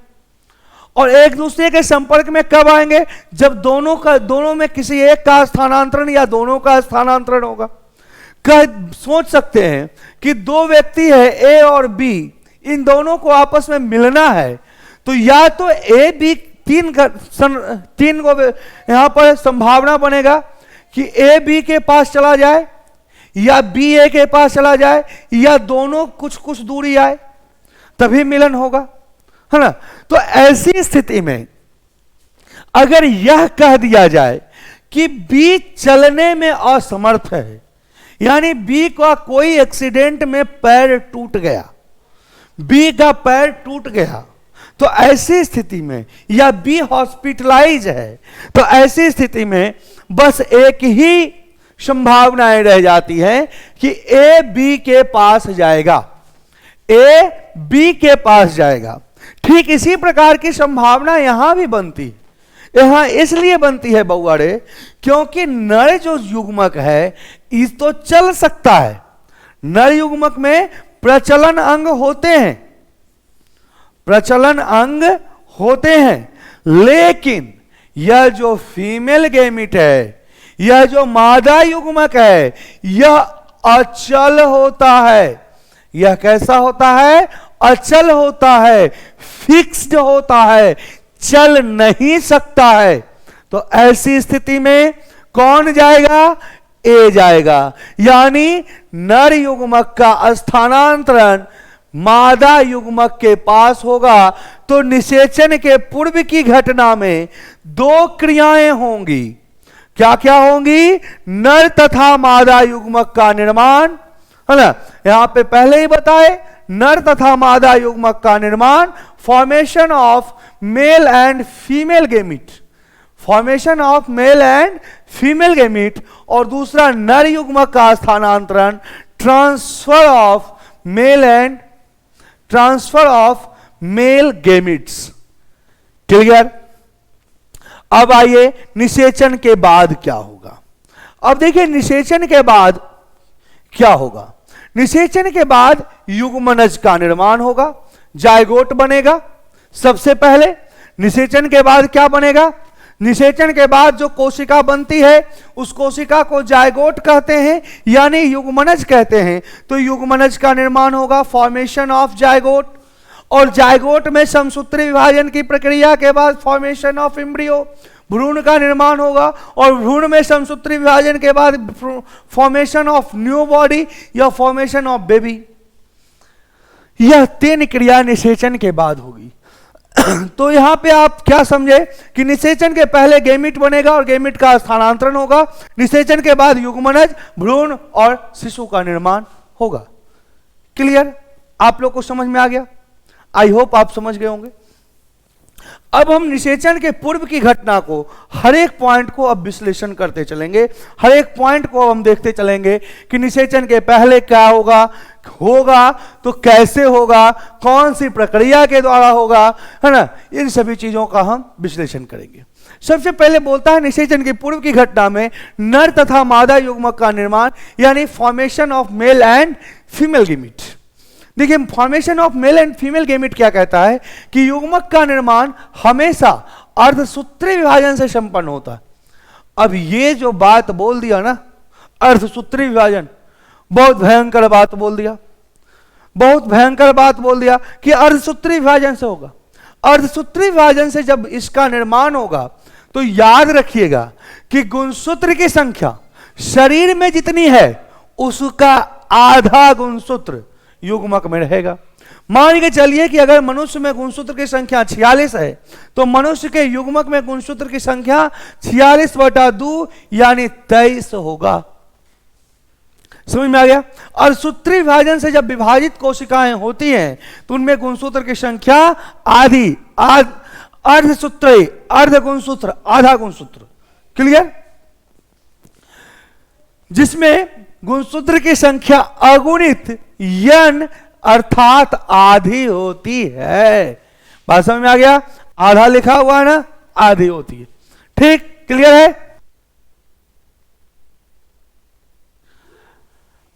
और एक दूसरे के संपर्क में कब आएंगे? जब दोनों में किसी एक का स्थानांतरण या दोनों का स्थानांतरण होगा। सोच सकते हैं कि 2 व्यक्ति है ए और बी, इन दोनों को आपस में मिलना है तो या तो ए बी, 3 को यहां पर संभावना बनेगा कि ए बी के पास चला जाए या बी ए के पास चला जाए या दोनों कुछ कुछ दूरी आए, तभी मिलन होगा, है ना। तो ऐसी स्थिति में अगर यह कह दिया जाए कि बी चलने में असमर्थ है, यानी बी का कोई एक्सीडेंट में पैर टूट गया, बी का पैर टूट गया, तो ऐसी स्थिति में, या बी हॉस्पिटलाइज है, तो ऐसी स्थिति में बस एक ही संभावनाएं रह जाती है कि ए बी के पास जाएगा, ए बी के पास जाएगा। ठीक इसी प्रकार की संभावना यहां भी बनती है। यहां इसलिए बनती है बउआड़े क्योंकि नर जो युग्मक है इस तो चल सकता है, नर युग्मक में प्रचलन अंग होते हैं, प्रचलन अंग होते हैं, लेकिन यह जो फीमेल गेमिट है, यह जो मादा युग्मक है, यह अचल होता है। यह कैसा होता है? अचल होता है, फिक्स्ड होता है, चल नहीं सकता है। तो ऐसी स्थिति में कौन जाएगा? ए जाएगा। यानी नर युग्मक का स्थानांतरण मादा युग्मक के पास होगा। तो निषेचन के पूर्व की घटना में दो क्रियाएं होंगी। क्या क्या होंगी? नर तथा मादा युग्मक का निर्माण, है ना। यहां पे पहले ही बताए, नर तथा मादा युग्मक का निर्माण, formation of male and female gamete, formation of male and female gamete. और दूसरा नर युग्मक का स्थानांतरण, transfer of male and transfer of male gametes. Clear? अब आइए निषेचन के बाद क्या होगा। अब देखिए निषेचन के बाद क्या होगा। निषेचन के बाद युग्मनज का निर्माण होगा, जायगोट बनेगा। सबसे पहले निषेचन के बाद क्या बनेगा? निषेचन के बाद जो कोशिका बनती है उस कोशिका को जायगोट कहते हैं, यानी युग्मनज कहते हैं। तो युग्मनज का निर्माण होगा, फॉर्मेशन ऑफ जायगोट। और जायगोट में समसूत्री विभाजन की प्रक्रिया के बाद फॉर्मेशन ऑफ एम्ब्रियो, भ्रूण का निर्माण होगा। और भ्रूण में समसूत्री विभाजन के बाद फॉर्मेशन ऑफ न्यू बॉडी या फॉर्मेशन ऑफ बेबी। यह 3 क्रिया निषेचन के बाद होगी। तो यहां पे आप क्या समझे कि निषेचन के पहले गेमिट बनेगा और गेमिट का स्थानांतरण होगा। निषेचन के बाद युग्मनज, भ्रूण और शिशु का निर्माण होगा। क्लियर? आप लोग को समझ में आ गया? आई होप आप समझ गए होंगे। अब हम निषेचन के पूर्व की घटना को, हर एक पॉइंट को अब विश्लेषण करते चलेंगे। हर एक पॉइंट को हम देखते चलेंगे कि निषेचन के पहले क्या होगा, होगा तो कैसे होगा, कौन सी प्रक्रिया के द्वारा होगा, है ना। इन सभी चीजों का हम विश्लेषण करेंगे। सबसे पहले बोलता है निषेचन के पूर्व की घटना में नर तथा मादा युग्मक का निर्माण, यानी formation of male and female gamete. देखिए formation of male and female gamete क्या कहता है कि युग्मक का निर्माण हमेशा अर्धसूत्री विभाजन से संपन्न होता है। अब ये जो बात बोल दिया ना, अर्धसूत्री विभाजन, बहुत भयंकर बात बोल दिया, बहुत भयंकर बात बोल दिया कि अर्धसूत्री विभाजन से होगा। अर्धसूत्री विभाजन से जब इसका निर्माण होगा तो याद रखिएगा कि गुणसूत्र की संख्या शरीर में जितनी है उसका आधा गुणसूत्र युग्मक में रहेगा। मान के चलिए कि अगर मनुष्य में गुणसूत्र की संख्या 46 है तो मनुष्य के युग्मक में गुणसूत्र की संख्या 46/2 यानी 23 होगा। समझ में आ गया? और सूत्री विभाजन से जब विभाजित कोशिकाएं होती हैं तो उनमें गुणसूत्र की संख्या आधी, अर्धसूत्री, अर्ध गुणसूत्र, आधा गुणसूत्र। क्लियर? जिसमें गुणसूत्र की संख्या अगुणित यन अर्थात आधी होती है। बात समझ में आ गया? आधा लिखा हुआ है ना, आधी होती है। ठीक? क्लियर है?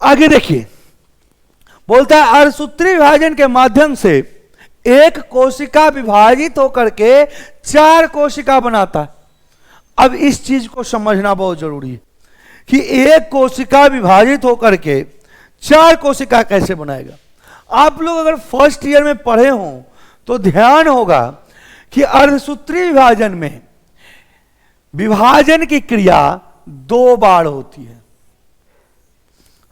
आगे देखिए, बोलता है अर्धसूत्री विभाजन के माध्यम से एक कोशिका विभाजित होकर के 4 कोशिका बनाता है। अब इस चीज को समझना बहुत जरूरी है कि एक कोशिका विभाजित होकर के 4 कोशिका कैसे बनाएगा। आप लोग अगर फर्स्ट ईयर में पढ़े हों तो ध्यान होगा कि अर्धसूत्री विभाजन में विभाजन की क्रिया 2 बार होती है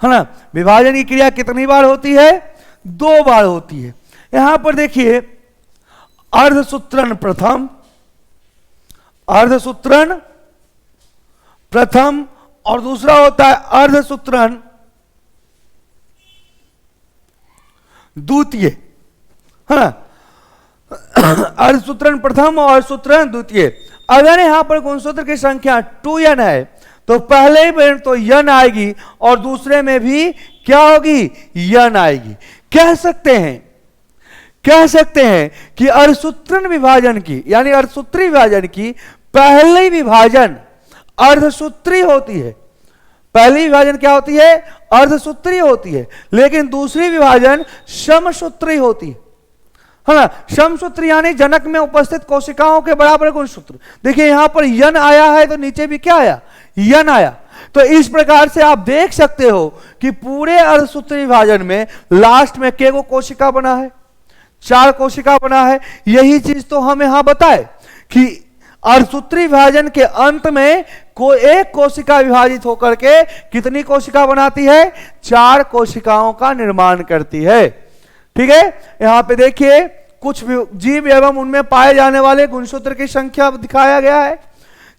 ना। विभाजन की क्रिया कितनी बार होती है? 2 बार होती है। यहां पर देखिए, अर्धसूत्रण प्रथम, अर्धसूत्रण प्रथम, और दूसरा होता है अर्धसूत्रण द्वितीय, है ना। अर्धसूत्रण प्रथम और सूत्रण द्वितीय। अगर यहां पर गुणसूत्र की संख्या 2n है तो पहले में तो यन आएगी और दूसरे में भी क्या होगी? यन आएगी। कह सकते हैं कि अर्धसूत्रण विभाजन की, यानी अर्धसूत्री विभाजन की पहली विभाजन अर्धसूत्री होती है। पहली विभाजन क्या होती है? अर्धसूत्री होती है। लेकिन दूसरी विभाजन समसूत्री होती है ना। समसूत्री यानी जनक में उपस्थित कोशिकाओं के बराबर गुणसूत्र। देखिए यहां पर यन आया है तो नीचे भी क्या आया? यन आया। तो इस प्रकार से आप देख सकते हो कि पूरे अर्धसूत्री विभाजन में लास्ट में केगो कोशिका बना है? 4 कोशिका बना है। यही चीज तो हम यहां बताए कि अर्धसूत्री विभाजन के अंत में एक कोशिका विभाजित होकर के कितनी कोशिका बनाती है? 4 कोशिकाओं का निर्माण करती है। ठीक है, यहां पे देखिए कुछ जीव एवं उनमें पाए जाने वाले गुणसूत्र की संख्या दिखाया गया है।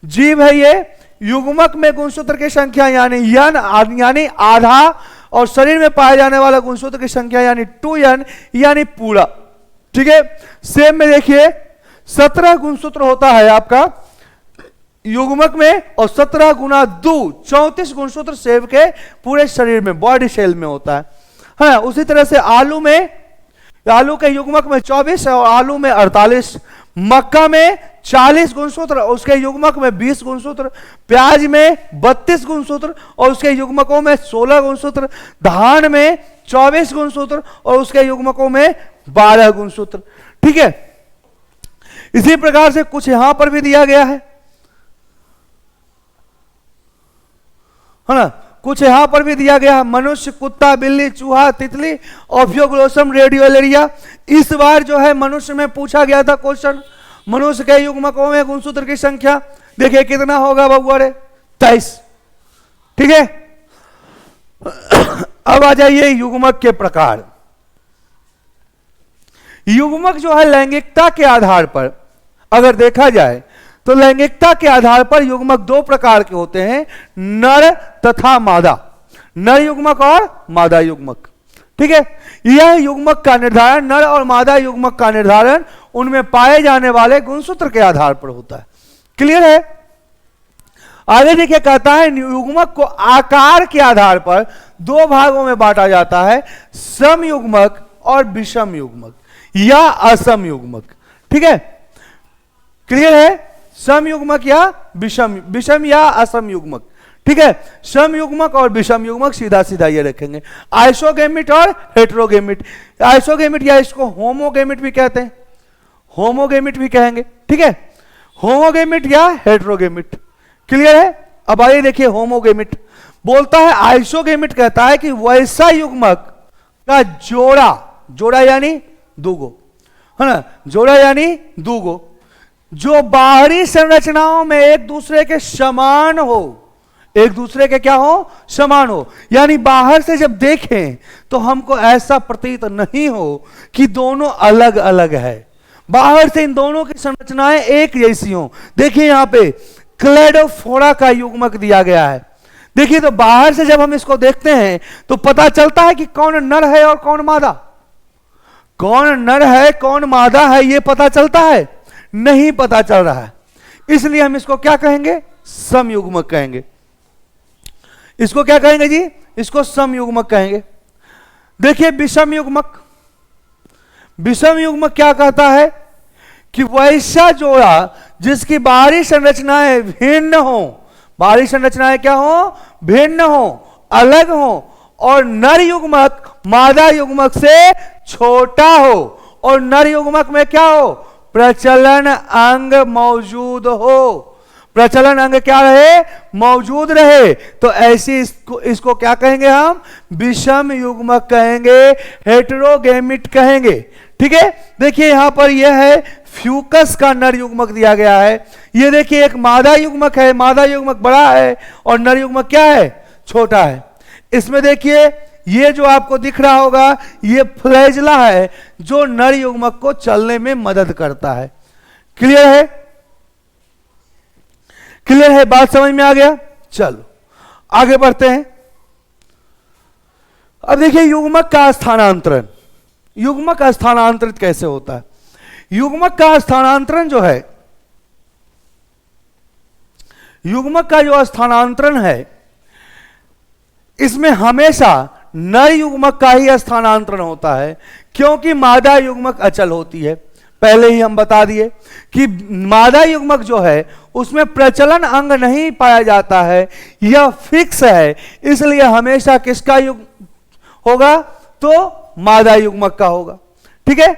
जीव है ये, युग्मक में गुणसूत्र की संख्या यानी आधा, और शरीर में पाए जाने वाला गुणसूत्र की संख्या यानी 2n यानी पूरा। ठीक है, सेब में देखिए 17 गुणसूत्र होता है आपका युग्मक में, और 17 गुना 2 34 गुणसूत्र सेब के पूरे शरीर में, बॉडी सेल में होता है। हाँ, उसी तरह से आलू के युग्मक में 24 और आलू में 48, मक्का में 40 गुणसूत्र और उसके युग्मक में 20 गुणसूत्र, प्याज में 32 गुणसूत्र और उसके युग्मकों में 16 गुणसूत्र, धान में 24 गुणसूत्र और उसके युग्मकों में 12 गुणसूत्र। ठीक है, इसी प्रकार से कुछ यहां पर भी दिया गया है ना, कुछ यहां पर भी दिया गया है। मनुष्य, कुत्ता, बिल्ली, चूहा, तितली, ऑफियोग्लोसम, रेडियोलेरिया। इस बार जो है मनुष्य में पूछा गया था क्वेश्चन, मनुष्य के युग्मकों में गुणसूत्र की संख्या देखिए कितना होगा बबुआ रे? 23। ठीक है, अब आ जाइए युग्मक के प्रकार। युग्मक जो है लैंगिकता के आधार पर अगर देखा जाए तो लैंगिकता के आधार पर युग्मक 2 प्रकार के होते हैं, नर तथा मादा, नर युग्मक और मादा युग्मक। ठीक है, यह युग्मक का निर्धारण, नर और मादा युग्मक का निर्धारण उनमें पाए जाने वाले गुणसूत्र के आधार पर होता है। क्लियर है? आगे देखिए कहता है युग्मक को आकार के आधार पर 2 भागों में बांटा जाता है, सम युग्मक और विषम युग्मक या असम युग्मक। ठीक है, क्लियर है? सम युग्मक या विषम या असम युग्मक। ठीक है, सम युग्मक और विषम युग्मक सीधा सीधा ये रखेंगे। आइसोगेमिट और हेटेरोगेमिट, आइसोगेमिट या इसको होमोगेमिट भी कहते हैं, होमोगेमिट भी कहेंगे। ठीक है, होमोगेमिट या हेटेरोगेमिट। क्लियर है? अब आइए देखिए होमोगेमिट बोलता है, आइसोगेमिट कहता है कि वैसा युग्मक का जोड़ा यानी दूगो, है ना, जोड़ा यानी दूगो, जो बाहरी संरचनाओं में एक दूसरे के समान हो, एक दूसरे के क्या हो? समान हो। यानी बाहर से जब देखें तो हमको ऐसा प्रतीत नहीं हो कि दोनों अलग अलग है, बाहर से इन दोनों की संरचनाएं एक जैसी हो। देखिए यहां पे क्लेडोफोरा का युग्मक दिया गया है। देखिए तो बाहर से जब हम इसको देखते हैं तो पता चलता है कि कौन नर है और कौन मादा, कौन नर है कौन मादा है, ये पता चलता है? नहीं पता चल रहा है। इसलिए हम इसको क्या कहेंगे? समयुग्मक कहेंगे। इसको क्या कहेंगे जी? इसको समयुग्मक कहेंगे। देखिए विषम युग्मक, विषम युग्मक क्या कहता है कि वैसा जोड़ा जिसकी बाहरी संरचनाएं भिन्न हो, बाहरी संरचनाएं क्या हो? भिन्न हो, अलग हो, और नर युग्मक मादा युग्मक से छोटा हो, और नर युग्मक में क्या हो? प्रचलन अंग मौजूद हो, प्रचलन अंग क्या रहे? मौजूद रहे। तो ऐसी इसको क्या कहेंगे हम? विषम युग्मक कहेंगे, हेटेरोगेमिट कहेंगे। ठीक है, देखिए यहां पर यह है फ्यूकस का नर युग्मक दिया गया है। ये देखिए एक मादा युग्मक है, मादा युग्मक बड़ा है और नर युग्मक क्या है? छोटा है। इसमें देखिए ये जो आपको दिख रहा होगा ये फ्लैजला है जो नर युग्मक को चलने में मदद करता है। क्लियर है? क्लियर है? बात समझ में आ गया? चलो आगे बढ़ते हैं। अब देखिए युग्मक का स्थानांतरण, युग्मक स्थानांतरित कैसे होता है? युग्मक का स्थानांतरण जो है, युग्मक का जो स्थानांतरण है इसमें हमेशा नर युग्मक का ही स्थानांतरण होता है, क्योंकि मादा युग्मक अचल होती है। पहले ही हम बता दिए कि मादा युग्मक जो है उसमें प्रचलन अंग नहीं पाया जाता है, यह फिक्स है, इसलिए हमेशा किसका युग होगा? तो मादा युग्मक का होगा। ठीक है,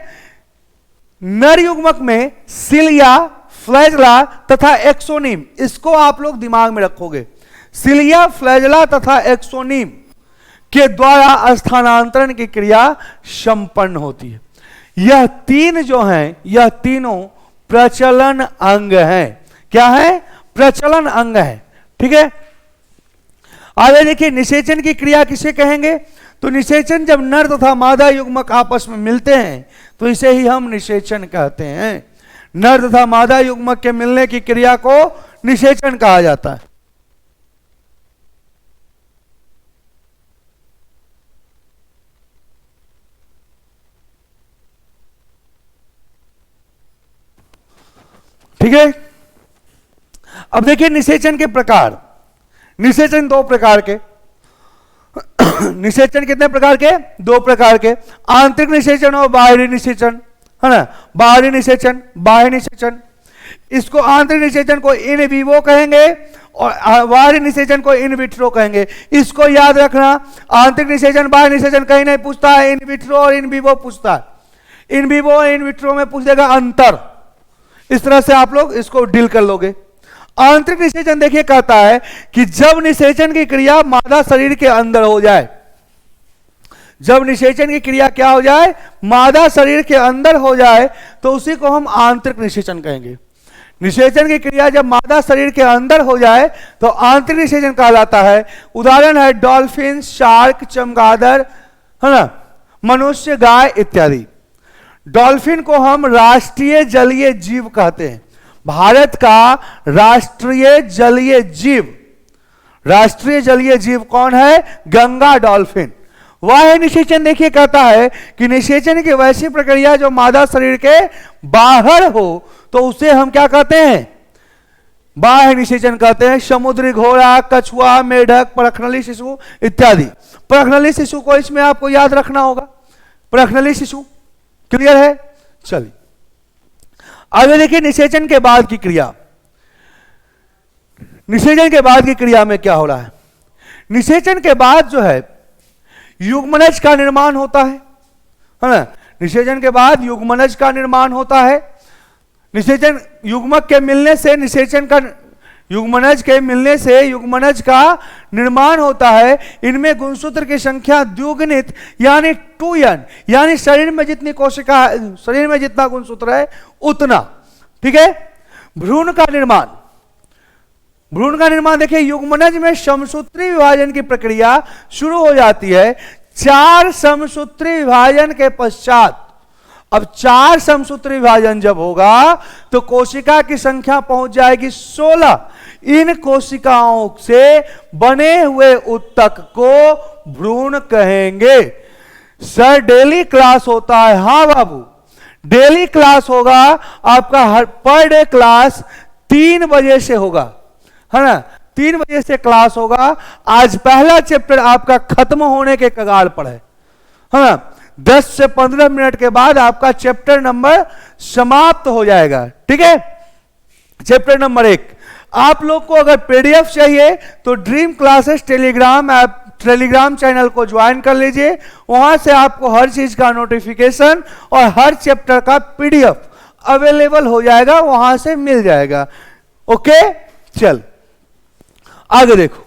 नर युग्मक में सिलिया, फ्लैजला तथा एक्सोनिम, इसको आप लोग दिमाग में रखोगे। सिलिया, फ्लैजला तथा एक्सोनिम के द्वारा स्थानांतरण की क्रिया संपन्न होती है। यह तीन जो हैं, यह तीनों प्रचलन अंग है। क्या है? प्रचलन अंग है। ठीक है, आगे देखिए, निषेचन की क्रिया किसे कहेंगे? तो निषेचन जब नर तथा मादा युग्मक आपस में मिलते हैं तो इसे ही हम निषेचन कहते हैं। नर तथा मादा युग्मक के मिलने की क्रिया को निषेचन कहा जाता है। ठीक है, अब देखिए निषेचन के प्रकार। निषेचन दो प्रकार के। निषेचन कितने प्रकार के? दो प्रकार के, आंतरिक निषेचन और बाहरी निषेचन, है ना। बाहरी निषेचन, बाह्य निषेचन। इसको आंतरिक निषेचन को इन विवो कहेंगे और बाहरी निषेचन को इन विट्रो कहेंगे। इसको याद रखना, आंतरिक निषेचन बाह्य निषेचन कहीं नहीं पूछता है, इन विट्रो और इन विवो पूछता है। इन विवो और इन विट्रो में पूछ देगा अंतर। इस तरह से आप लोग इसको डील कर लोगे। आंतरिक निषेचन देखिए कहता है कि जब निषेचन की क्रिया मादा शरीर के अंदर हो जाए, जब निषेचन की क्रिया क्या हो जाए? मादा शरीर के अंदर हो जाए, तो उसी को हम आंतरिक निषेचन कहेंगे। निषेचन की क्रिया जब मादा शरीर के अंदर हो जाए तो आंतरिक निषेचन कहलाता है। उदाहरण है डॉल्फिन, शार्क, चमगादड़, है ना, मनुष्य, गाय इत्यादि। डॉल्फिन को हम राष्ट्रीय जलीय जीव कहते हैं। भारत का राष्ट्रीय जलीय जीव, राष्ट्रीय जलीय जीव कौन है? गंगा डॉल्फिन। वह निषेचन देखिए कहता है कि निषेचन की वैसी प्रक्रिया जो मादा शरीर के बाहर हो तो उसे हम क्या कहते हैं? बाह्य निषेचन कहते हैं। समुद्री घोड़ा, कछुआ, मेढक, परखनली शिशु इत्यादि। परखनली शिशु को इसमें आपको याद रखना होगा। परखनली शिशु क्लियर है? चलिए आगे देखिए निषेचन के बाद की क्रिया। निषेचन के बाद की क्रिया में क्या हो रहा है? निषेचन के बाद जो है युग्मनज का निर्माण होता है ना। निषेचन के बाद युग्मनज का निर्माण होता है। निषेचन युग्मक के मिलने से निषेचन का युग्मनज के मिलने से युग्मनज का निर्माण होता है। इनमें गुणसूत्र की संख्या द्विगुणित यानी 2n, यानी शरीर में जितनी कोशिका, शरीर में जितना गुणसूत्र है उतना। ठीक है, भ्रूण का निर्माण। भ्रूण का निर्माण देखिए, युग्मनज में समसूत्री विभाजन की प्रक्रिया शुरू हो जाती है। 4 समसूत्री विभाजन के पश्चात, अब 4 समसूत्री विभाजन जब होगा तो कोशिका की संख्या पहुंच जाएगी 16। इन कोशिकाओं से बने हुए उत्तक को भ्रूण कहेंगे। सर डेली क्लास होता है? हाँ बाबू, डेली क्लास होगा आपका। हर पर डे क्लास 3 बजे से होगा, है ना। 3 बजे से क्लास होगा। आज पहला चैप्टर आपका खत्म होने के कगार पर है ना। 10 से 15 मिनट के बाद आपका चैप्टर नंबर समाप्त हो जाएगा। ठीक है, चैप्टर नंबर 1। आप लोग को अगर पीडीएफ चाहिए तो dream classes Telegram app, Telegram channel को ज्वाइन कर लीजिए। वहां से आपको हर चीज का नोटिफिकेशन और हर चैप्टर का पीडीएफ अवेलेबल हो जाएगा, वहां से मिल जाएगा। ओके, चल आगे देखो।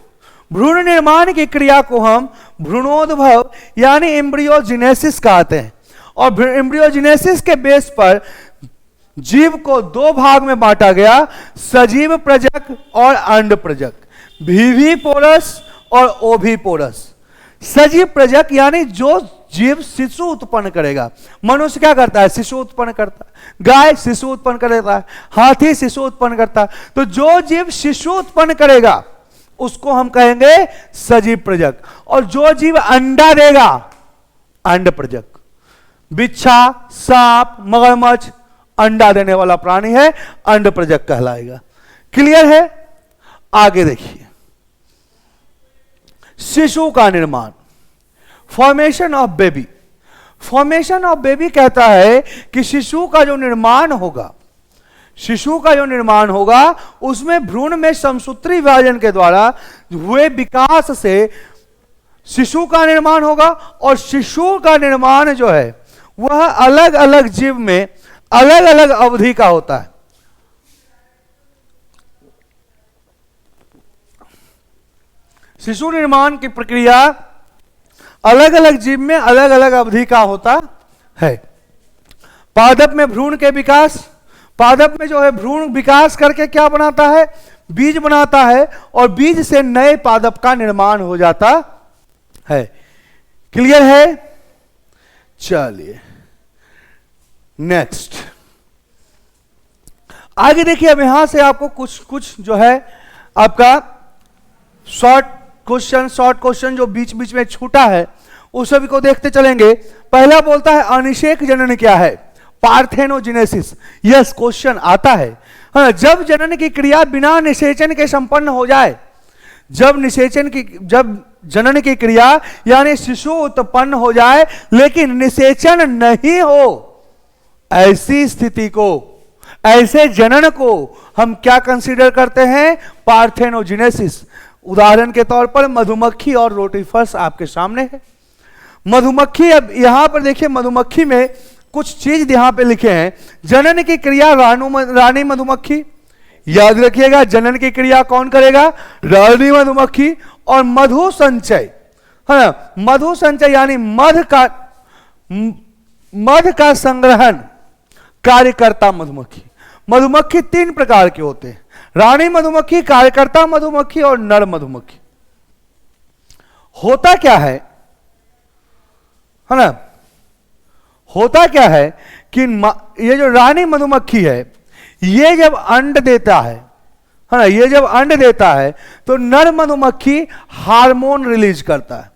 भ्रूण निर्माण की क्रिया को हम भ्रूणोद्भव यानी एम्ब्रियोजेनेसिस कहते हैं। और एम्ब्रियोजेनेसिस के बेस पर जीव को 2 भाग में बांटा गया, सजीव प्रजक और अंड प्रजक, विविपोरस और ओविपोरस। सजीव प्रजक यानी जो जीव शिशु उत्पन्न करेगा। मनुष्य क्या करता है? शिशु उत्पन्न करता है। गाय शिशु उत्पन्न करता है। हाथी शिशु उत्पन्न करता है। तो जो जीव शिशु उत्पन्न करेगा उसको हम कहेंगे सजीव प्रजक। और जो जीव अंडा देगा, अंड प्रजक। बिच्छा, सांप, मगरमच्छ अंडा देने वाला प्राणी है, अंड प्रजक कहलाएगा। क्लियर है? आगे देखिए, शिशु का निर्माण, formation of baby. Formation of baby कहता है कि शिशु का जो निर्माण होगा, शिशु का जो निर्माण होगा उसमें भ्रूण में समसूत्री विभाजन के द्वारा हुए विकास से शिशु का निर्माण होगा। और शिशु का निर्माण जो है वह अलग अलग जीव में अलग अलग अवधि का होता है। शिशु निर्माण की प्रक्रिया अलग अलग जीव में अलग अलग अवधि का होता है। पादप में भ्रूण के विकास, पादप में जो है भ्रूण विकास करके क्या बनाता है, बीज बनाता है, और बीज से नए पादप का निर्माण हो जाता है। क्लियर है? चलिए नेक्स्ट आगे देखिए। अब यहां से आपको कुछ जो है आपका शॉर्ट क्वेश्चन जो बीच बीच में छूटा है उस सभी को देखते चलेंगे। पहला बोलता है अनिषेक जनन क्या है, पार्थेनोजेनेसिस। यस, क्वेश्चन आता है। हाँ, जब जनन की क्रिया बिना निषेचन के संपन्न हो जाए, जब जनन की क्रिया यानी शिशु उत्पन्न हो जाए लेकिन निषेचन नहीं हो, ऐसी स्थिति को, ऐसे जनन को हम क्या कंसीडर करते हैं, पार्थेनोजेनेसिस। उदाहरण के तौर पर मधुमक्खी और रोटिफर्स आपके सामने है। मधुमक्खी, अब यहां पर देखिए मधुमक्खी में कुछ चीज यहां पे लिखे हैं। जनन की क्रिया रानी मधुमक्खी, याद रखिएगा जनन की क्रिया कौन करेगा, रानी मधुमक्खी। और मधु संचय, है ना, मधु संचय यानी मध का संग्रहण कार्यकर्ता मधुमक्खी। मधुमक्खी 3 प्रकार के होते हैं, रानी मधुमक्खी, कार्यकर्ता मधुमक्खी और नर मधुमक्खी। होता क्या है ना, होता क्या है कि ये जो रानी मधुमक्खी है ये जब अंड देता है ना, ये जब अंड देता है तो नर मधुमक्खी हार्मोन रिलीज करता है,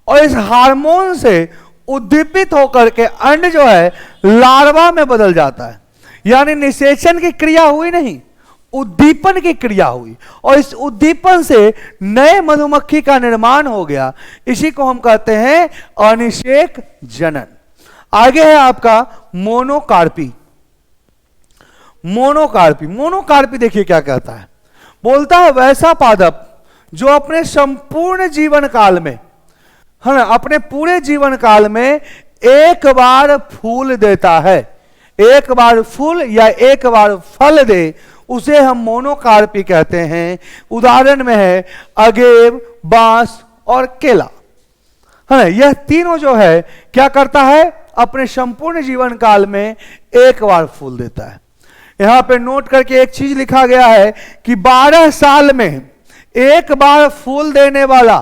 और इस हार्मोन से उद्दीपित होकर के अंड जो है लार्वा में बदल जाता है। यानी निषेचन की क्रिया हुई नहीं, उद्दीपन की क्रिया हुई, और इस उद्दीपन से नए मधुमक्खी का निर्माण हो गया। इसी को हम कहते हैं अनिषेक जनन। आगे है आपका मोनोकार्पी। मोनोकार्पी देखिए क्या कहता है, बोलता है वैसा पादप जो अपने संपूर्ण जीवन काल में, है ना, अपने पूरे जीवन काल में एक बार फूल देता है, एक बार फूल या एक बार फल दे, उसे हम मोनोकार्पी कहते हैं। उदाहरण में है अगेव, बांस और केला, है ना। यह तीनों जो है क्या करता है, अपने संपूर्ण जीवन काल में एक बार फूल देता है। यहां पे नोट करके एक चीज लिखा गया है कि 12 साल में एक बार फूल देने वाला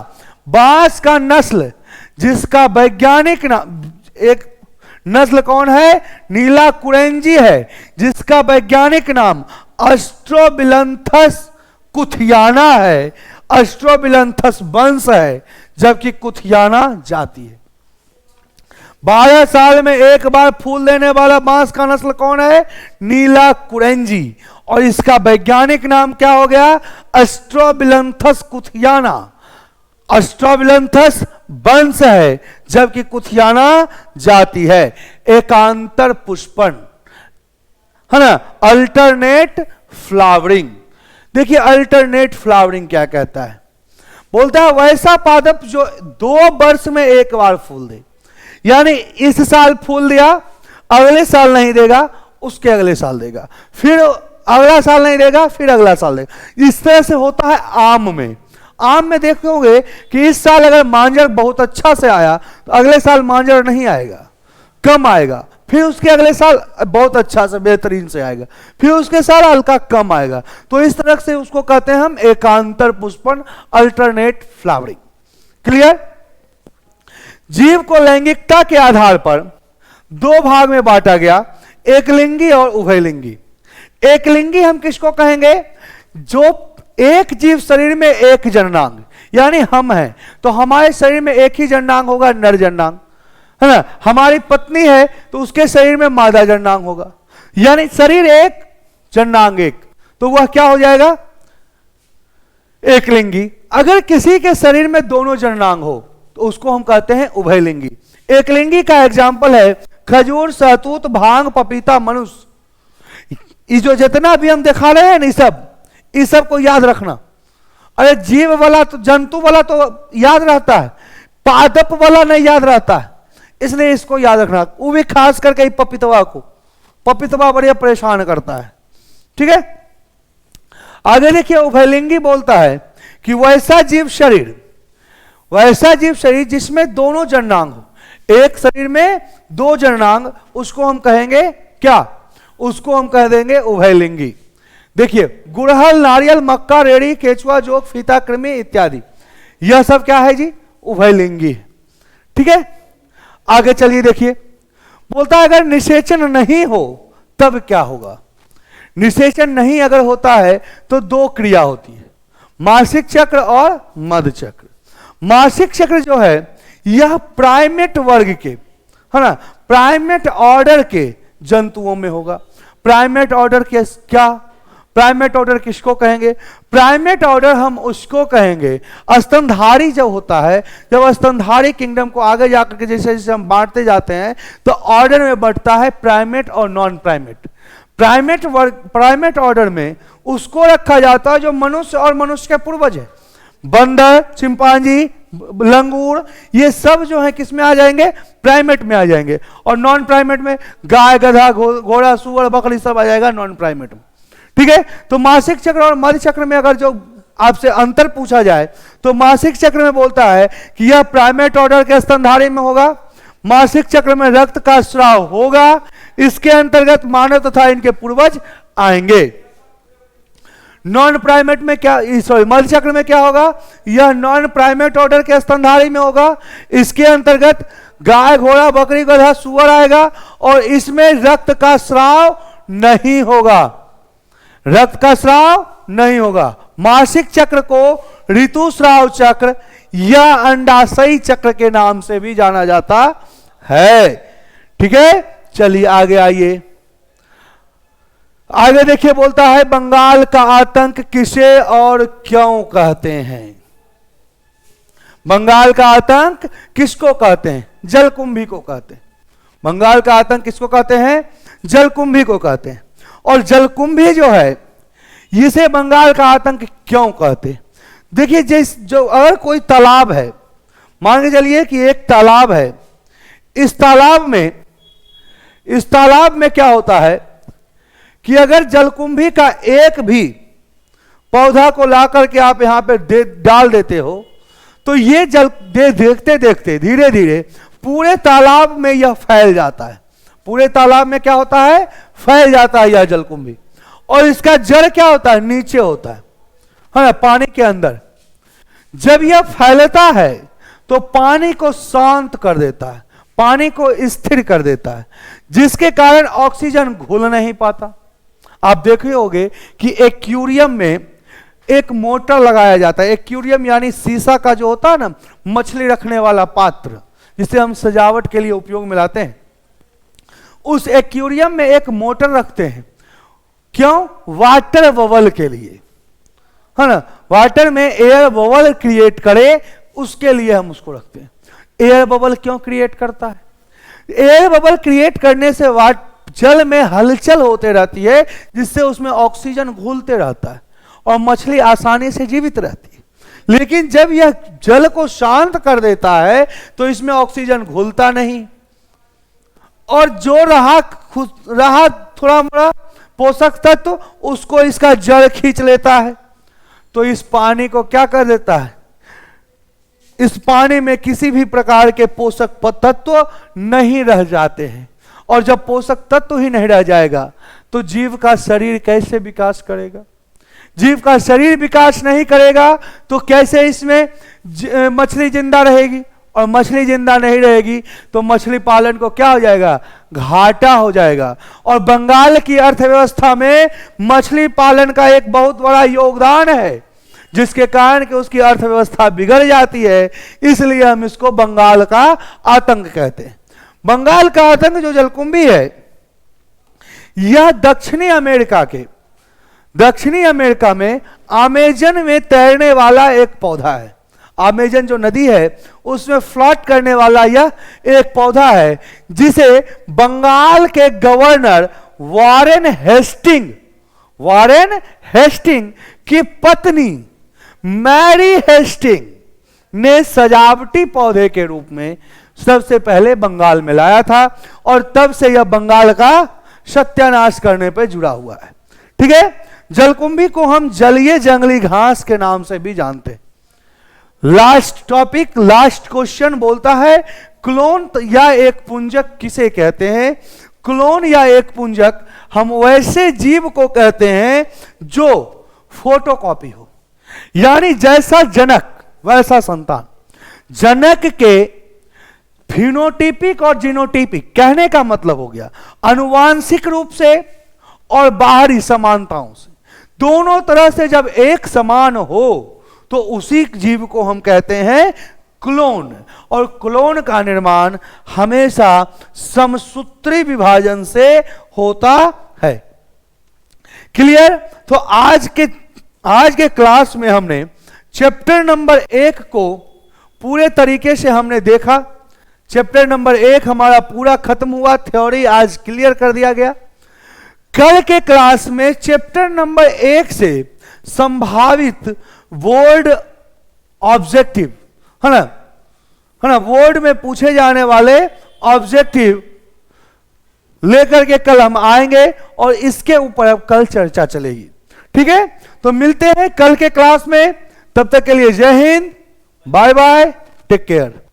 बांस का नस्ल, जिसका वैज्ञानिक नाम, एक नस्ल कौन है, नीला कुरेंजी है, जिसका वैज्ञानिक नाम एस्ट्रोबिलंथस कुथियाना है। एस्ट्रोबिलंथस वंश है जबकि कुथियाना जाति है। 12 साल में एक बार फूल देने वाला बांस का नस्ल कौन है, नीला कुरेंजी, और इसका वैज्ञानिक नाम क्या हो गया, एस्ट्रोबिलंथस कुथियाना। एस्ट्रोबिलंथस वंश है जबकि कुथियाना जाति है। एकांतर पुष्पन, है ना, अल्टरनेट फ्लावरिंग। देखिए अल्टरनेट फ्लावरिंग क्या कहता है, बोलता है वैसा पादप जो 2 वर्ष में एक बार फूल दे, यानी इस साल फूल दिया, अगले साल नहीं देगा, उसके अगले साल देगा, फिर अगला साल नहीं देगा, फिर अगला साल देगा। इस तरह से होता है आम में। आम में देखोगे कि इस साल अगर मांझर बहुत अच्छा से आया तो अगले साल मांझर नहीं आएगा, कम आएगा, फिर उसके अगले साल बहुत अच्छा से बेहतरीन से आएगा, फिर उसके साल हल्का कम आएगा। तो इस तरह से उसको कहते हैं हम एकांतर पुष्पन, अल्टरनेट फ्लावरिंग। क्लियर? जीव को लैंगिकता के आधार पर 2 भाग में बांटा गया, एकलिंगी और उभयलिंगी। एकलिंगी हम किसको कहेंगे, जो एक जीव शरीर में एक जननांग, यानी हम हैं तो हमारे शरीर में एक ही जननांग होगा, नर जननांग, है ना। हमारी पत्नी है तो उसके शरीर में मादा जननांग होगा, यानी शरीर एक जननांग एक, तो वह क्या हो जाएगा, एकलिंगी। अगर किसी के शरीर में दोनों जननांग हो तो उसको हम कहते हैं उभयलिंगी। एकलिंगी का एग्जाम्पल है खजूर, सहतूत, भांग, पपीता, मनुष्य। ये जो जितना भी हम दिखा रहे हैं ना, इस सब को याद रखना। अरे जीव वाला तो, जंतु वाला तो याद रहता है, पादप वाला नहीं याद रहता है, इसलिए इसको याद रखना। वो भी खास करके पपीतवा को, पपीतवा बढ़िया परेशान करता है। ठीक है, आगे देखिए उभयलिंगी बोलता है कि वैसा जीव शरीर जिसमें दोनों जननांग हो, एक शरीर में 2 जननांग, उसको हम कहेंगे क्या, उसको हम कह देंगे उभयलिंगी। देखिए गुड़हल, नारियल, मक्का, रेड़ी, केचुआ, जोक, फीता, कृमि इत्यादि, यह सब क्या है जी? उभयलिंगी। ठीक है, आगे चलिए देखिए, बोलता है अगर निषेचन नहीं हो तब क्या होगा? निषेचन नहीं अगर होता है तो दो क्रिया होती है, मासिक चक्र और मध चक्र। मासिक चक्र जो है यह प्राइमेट वर्ग के, है ना, प्राइमेट ऑर्डर के जंतुओं में होगा। प्राइमेट ऑर्डर के क्या? प्राइमेट ऑर्डर किसको कहेंगे? प्राइमेट ऑर्डर हम उसको कहेंगे, स्तनधारी जब होता है, जब स्तनधारी किंगडम को आगे जाकर के जैसे जैसे हम बांटते जाते हैं तो ऑर्डर में बढ़ता है प्राइमेट और नॉन प्राइमेट। प्राइमेट वर्ग, प्राइमेट ऑर्डर में उसको रखा जाता है जो मनुष्य और मनुष्य के पूर्वज है। बंदर, चिंपांजी, लंगूर, ये सब जो है किस में आ जाएंगे? प्राइमेट में आ जाएंगे। और नॉन प्राइमेट में गाय, गधा, घोड़ा, सुअर, बकरी सब आ जाएगा नॉन प्राइमेट में। ठीक है, तो मासिक चक्र और मध चक्र में अगर जो आपसे अंतर पूछा जाए तो मासिक चक्र में बोलता है कि यह प्राइमेट ऑर्डर के स्तनधारी में होगा। मासिक चक्र में रक्त का स्राव होगा, इसके अंतर्गत मानव तथा इनके पूर्वज आएंगे। नॉन प्राइमेट में क्या, सॉरी, मध चक्र में क्या होगा? यह नॉन प्राइमेट ऑर्डर के स्तनधारी में होगा, इसके अंतर्गत गाय, घोड़ा, बकरी, गधा, सुअर आएगा और इसमें रक्त का स्राव नहीं होगा। रक्त का स्राव नहीं होगा। मासिक चक्र को ऋतुस्राव चक्र या अंडाशयी चक्र के नाम से भी जाना जाता है। ठीक है, चलिए आगे आइए। आगे देखिए, बोलता है बंगाल का आतंक किसे और क्यों कहते हैं? बंगाल का आतंक किसको कहते हैं? जलकुंभी को कहते हैं। बंगाल का आतंक किसको कहते हैं? जलकुंभी को कहते हैं। और जलकुंभी जो है इसे बंगाल का आतंक क्यों कहते हैं? देखिए, जो अगर कोई तालाब है, मान के चलिए कि एक तालाब है, इस तालाब में क्या होता है कि अगर जलकुंभी का एक भी पौधा को ला करके आप यहां पे डाल देते हो तो ये देखते देखते धीरे धीरे पूरे तालाब में यह फैल जाता है। पूरे तालाब में क्या होता है? फैल जाता है यह जलकुंभी। और इसका जड़ क्या होता है? नीचे होता है ना, पानी के अंदर। जब यह फैलता है तो पानी को शांत कर देता है, पानी को स्थिर कर देता है, जिसके कारण ऑक्सीजन घुल नहीं पाता। आप देखे होंगे कि एक्वेरियम में एक मोटर लगाया जाता है। एक्वेरियम यानी शीशा का जो होता है ना, मछली रखने वाला पात्र, जिसे हम सजावट के लिए उपयोग में लाते हैं। उस एक्वेरियम में एक मोटर रखते हैं। क्यों? वाटर बबल के लिए, है ना, वाटर में एयर बबल क्रिएट करे, उसके लिए हम उसको रखते हैं। एयर बबल क्यों क्रिएट करता है? एयर बबल क्रिएट करने से जल में हलचल होते रहती है, जिससे उसमें ऑक्सीजन घुलते रहता है और मछली आसानी से जीवित रहती है। लेकिन जब यह जल को शांत कर देता है तो इसमें ऑक्सीजन घुलता नहीं, और जो रहा थोड़ा मोड़ा पोषक तत्व उसको इसका जल खींच लेता है। तो इस पानी को क्या कर देता है? इस पानी में किसी भी प्रकार के पोषक तत्व नहीं रह जाते हैं। और जब पोषक तत्व ही नहीं रह जाएगा तो जीव का शरीर कैसे विकास करेगा? जीव का शरीर विकास नहीं करेगा तो कैसे इसमें मछली जिंदा रहेगी? और मछली जिंदा नहीं रहेगी तो मछली पालन को क्या हो जाएगा? घाटा हो जाएगा। और बंगाल की अर्थव्यवस्था में मछली पालन का एक बहुत बड़ा योगदान है, जिसके कारण कि उसकी अर्थव्यवस्था बिगड़ जाती है। इसलिए हम इसको बंगाल का आतंक कहते हैं। बंगाल का आतंक जो जलकुंभी है, यह दक्षिणी अमेरिका में अमेजन में तैरने वाला एक पौधा है। अमेजन जो नदी है उसमें फ्लॉट करने वाला यह एक पौधा है, जिसे बंगाल के गवर्नर वॉरेन हेस्टिंग की पत्नी मैरी हेस्टिंग ने सजावटी पौधे के रूप में सबसे पहले बंगाल में लाया था, और तब से यह बंगाल का सत्यानाश करने पर जुड़ा हुआ है। ठीक है, जलकुंभी को हम जलीय जंगली घास के नाम से भी जानते हैं। लास्ट क्वेश्चन बोलता है क्लोन या एक पुंजक किसे कहते हैं? क्लोन या एक पुंजक हम वैसे जीव को कहते हैं जो फोटोकॉपी हो, यानी जैसा जनक वैसा संतान। जनक के फिनोटिपिक और जीनोटिपिक कहने का मतलब हो गया आनुवांशिक रूप से और बाहरी समानताओं से, दोनों तरह से जब एक समान हो तो उसी जीव को हम कहते हैं क्लोन। और क्लोन का निर्माण हमेशा समसूत्री विभाजन से होता है। क्लियर? तो आज के क्लास में हमने चैप्टर नंबर 1 को पूरे तरीके से हमने देखा। चैप्टर नंबर 1 हमारा पूरा खत्म हुआ, थ्योरी आज क्लियर कर दिया गया। कल के क्लास में चैप्टर नंबर 1 से संभावित बोर्ड ऑब्जेक्टिव है ना, बोर्ड में पूछे जाने वाले ऑब्जेक्टिव लेकर के कल हम आएंगे और इसके ऊपर अब कल चर्चा चलेगी। ठीक है, तो मिलते हैं कल के क्लास में। तब तक के लिए Jai Hind, bye bye, take care.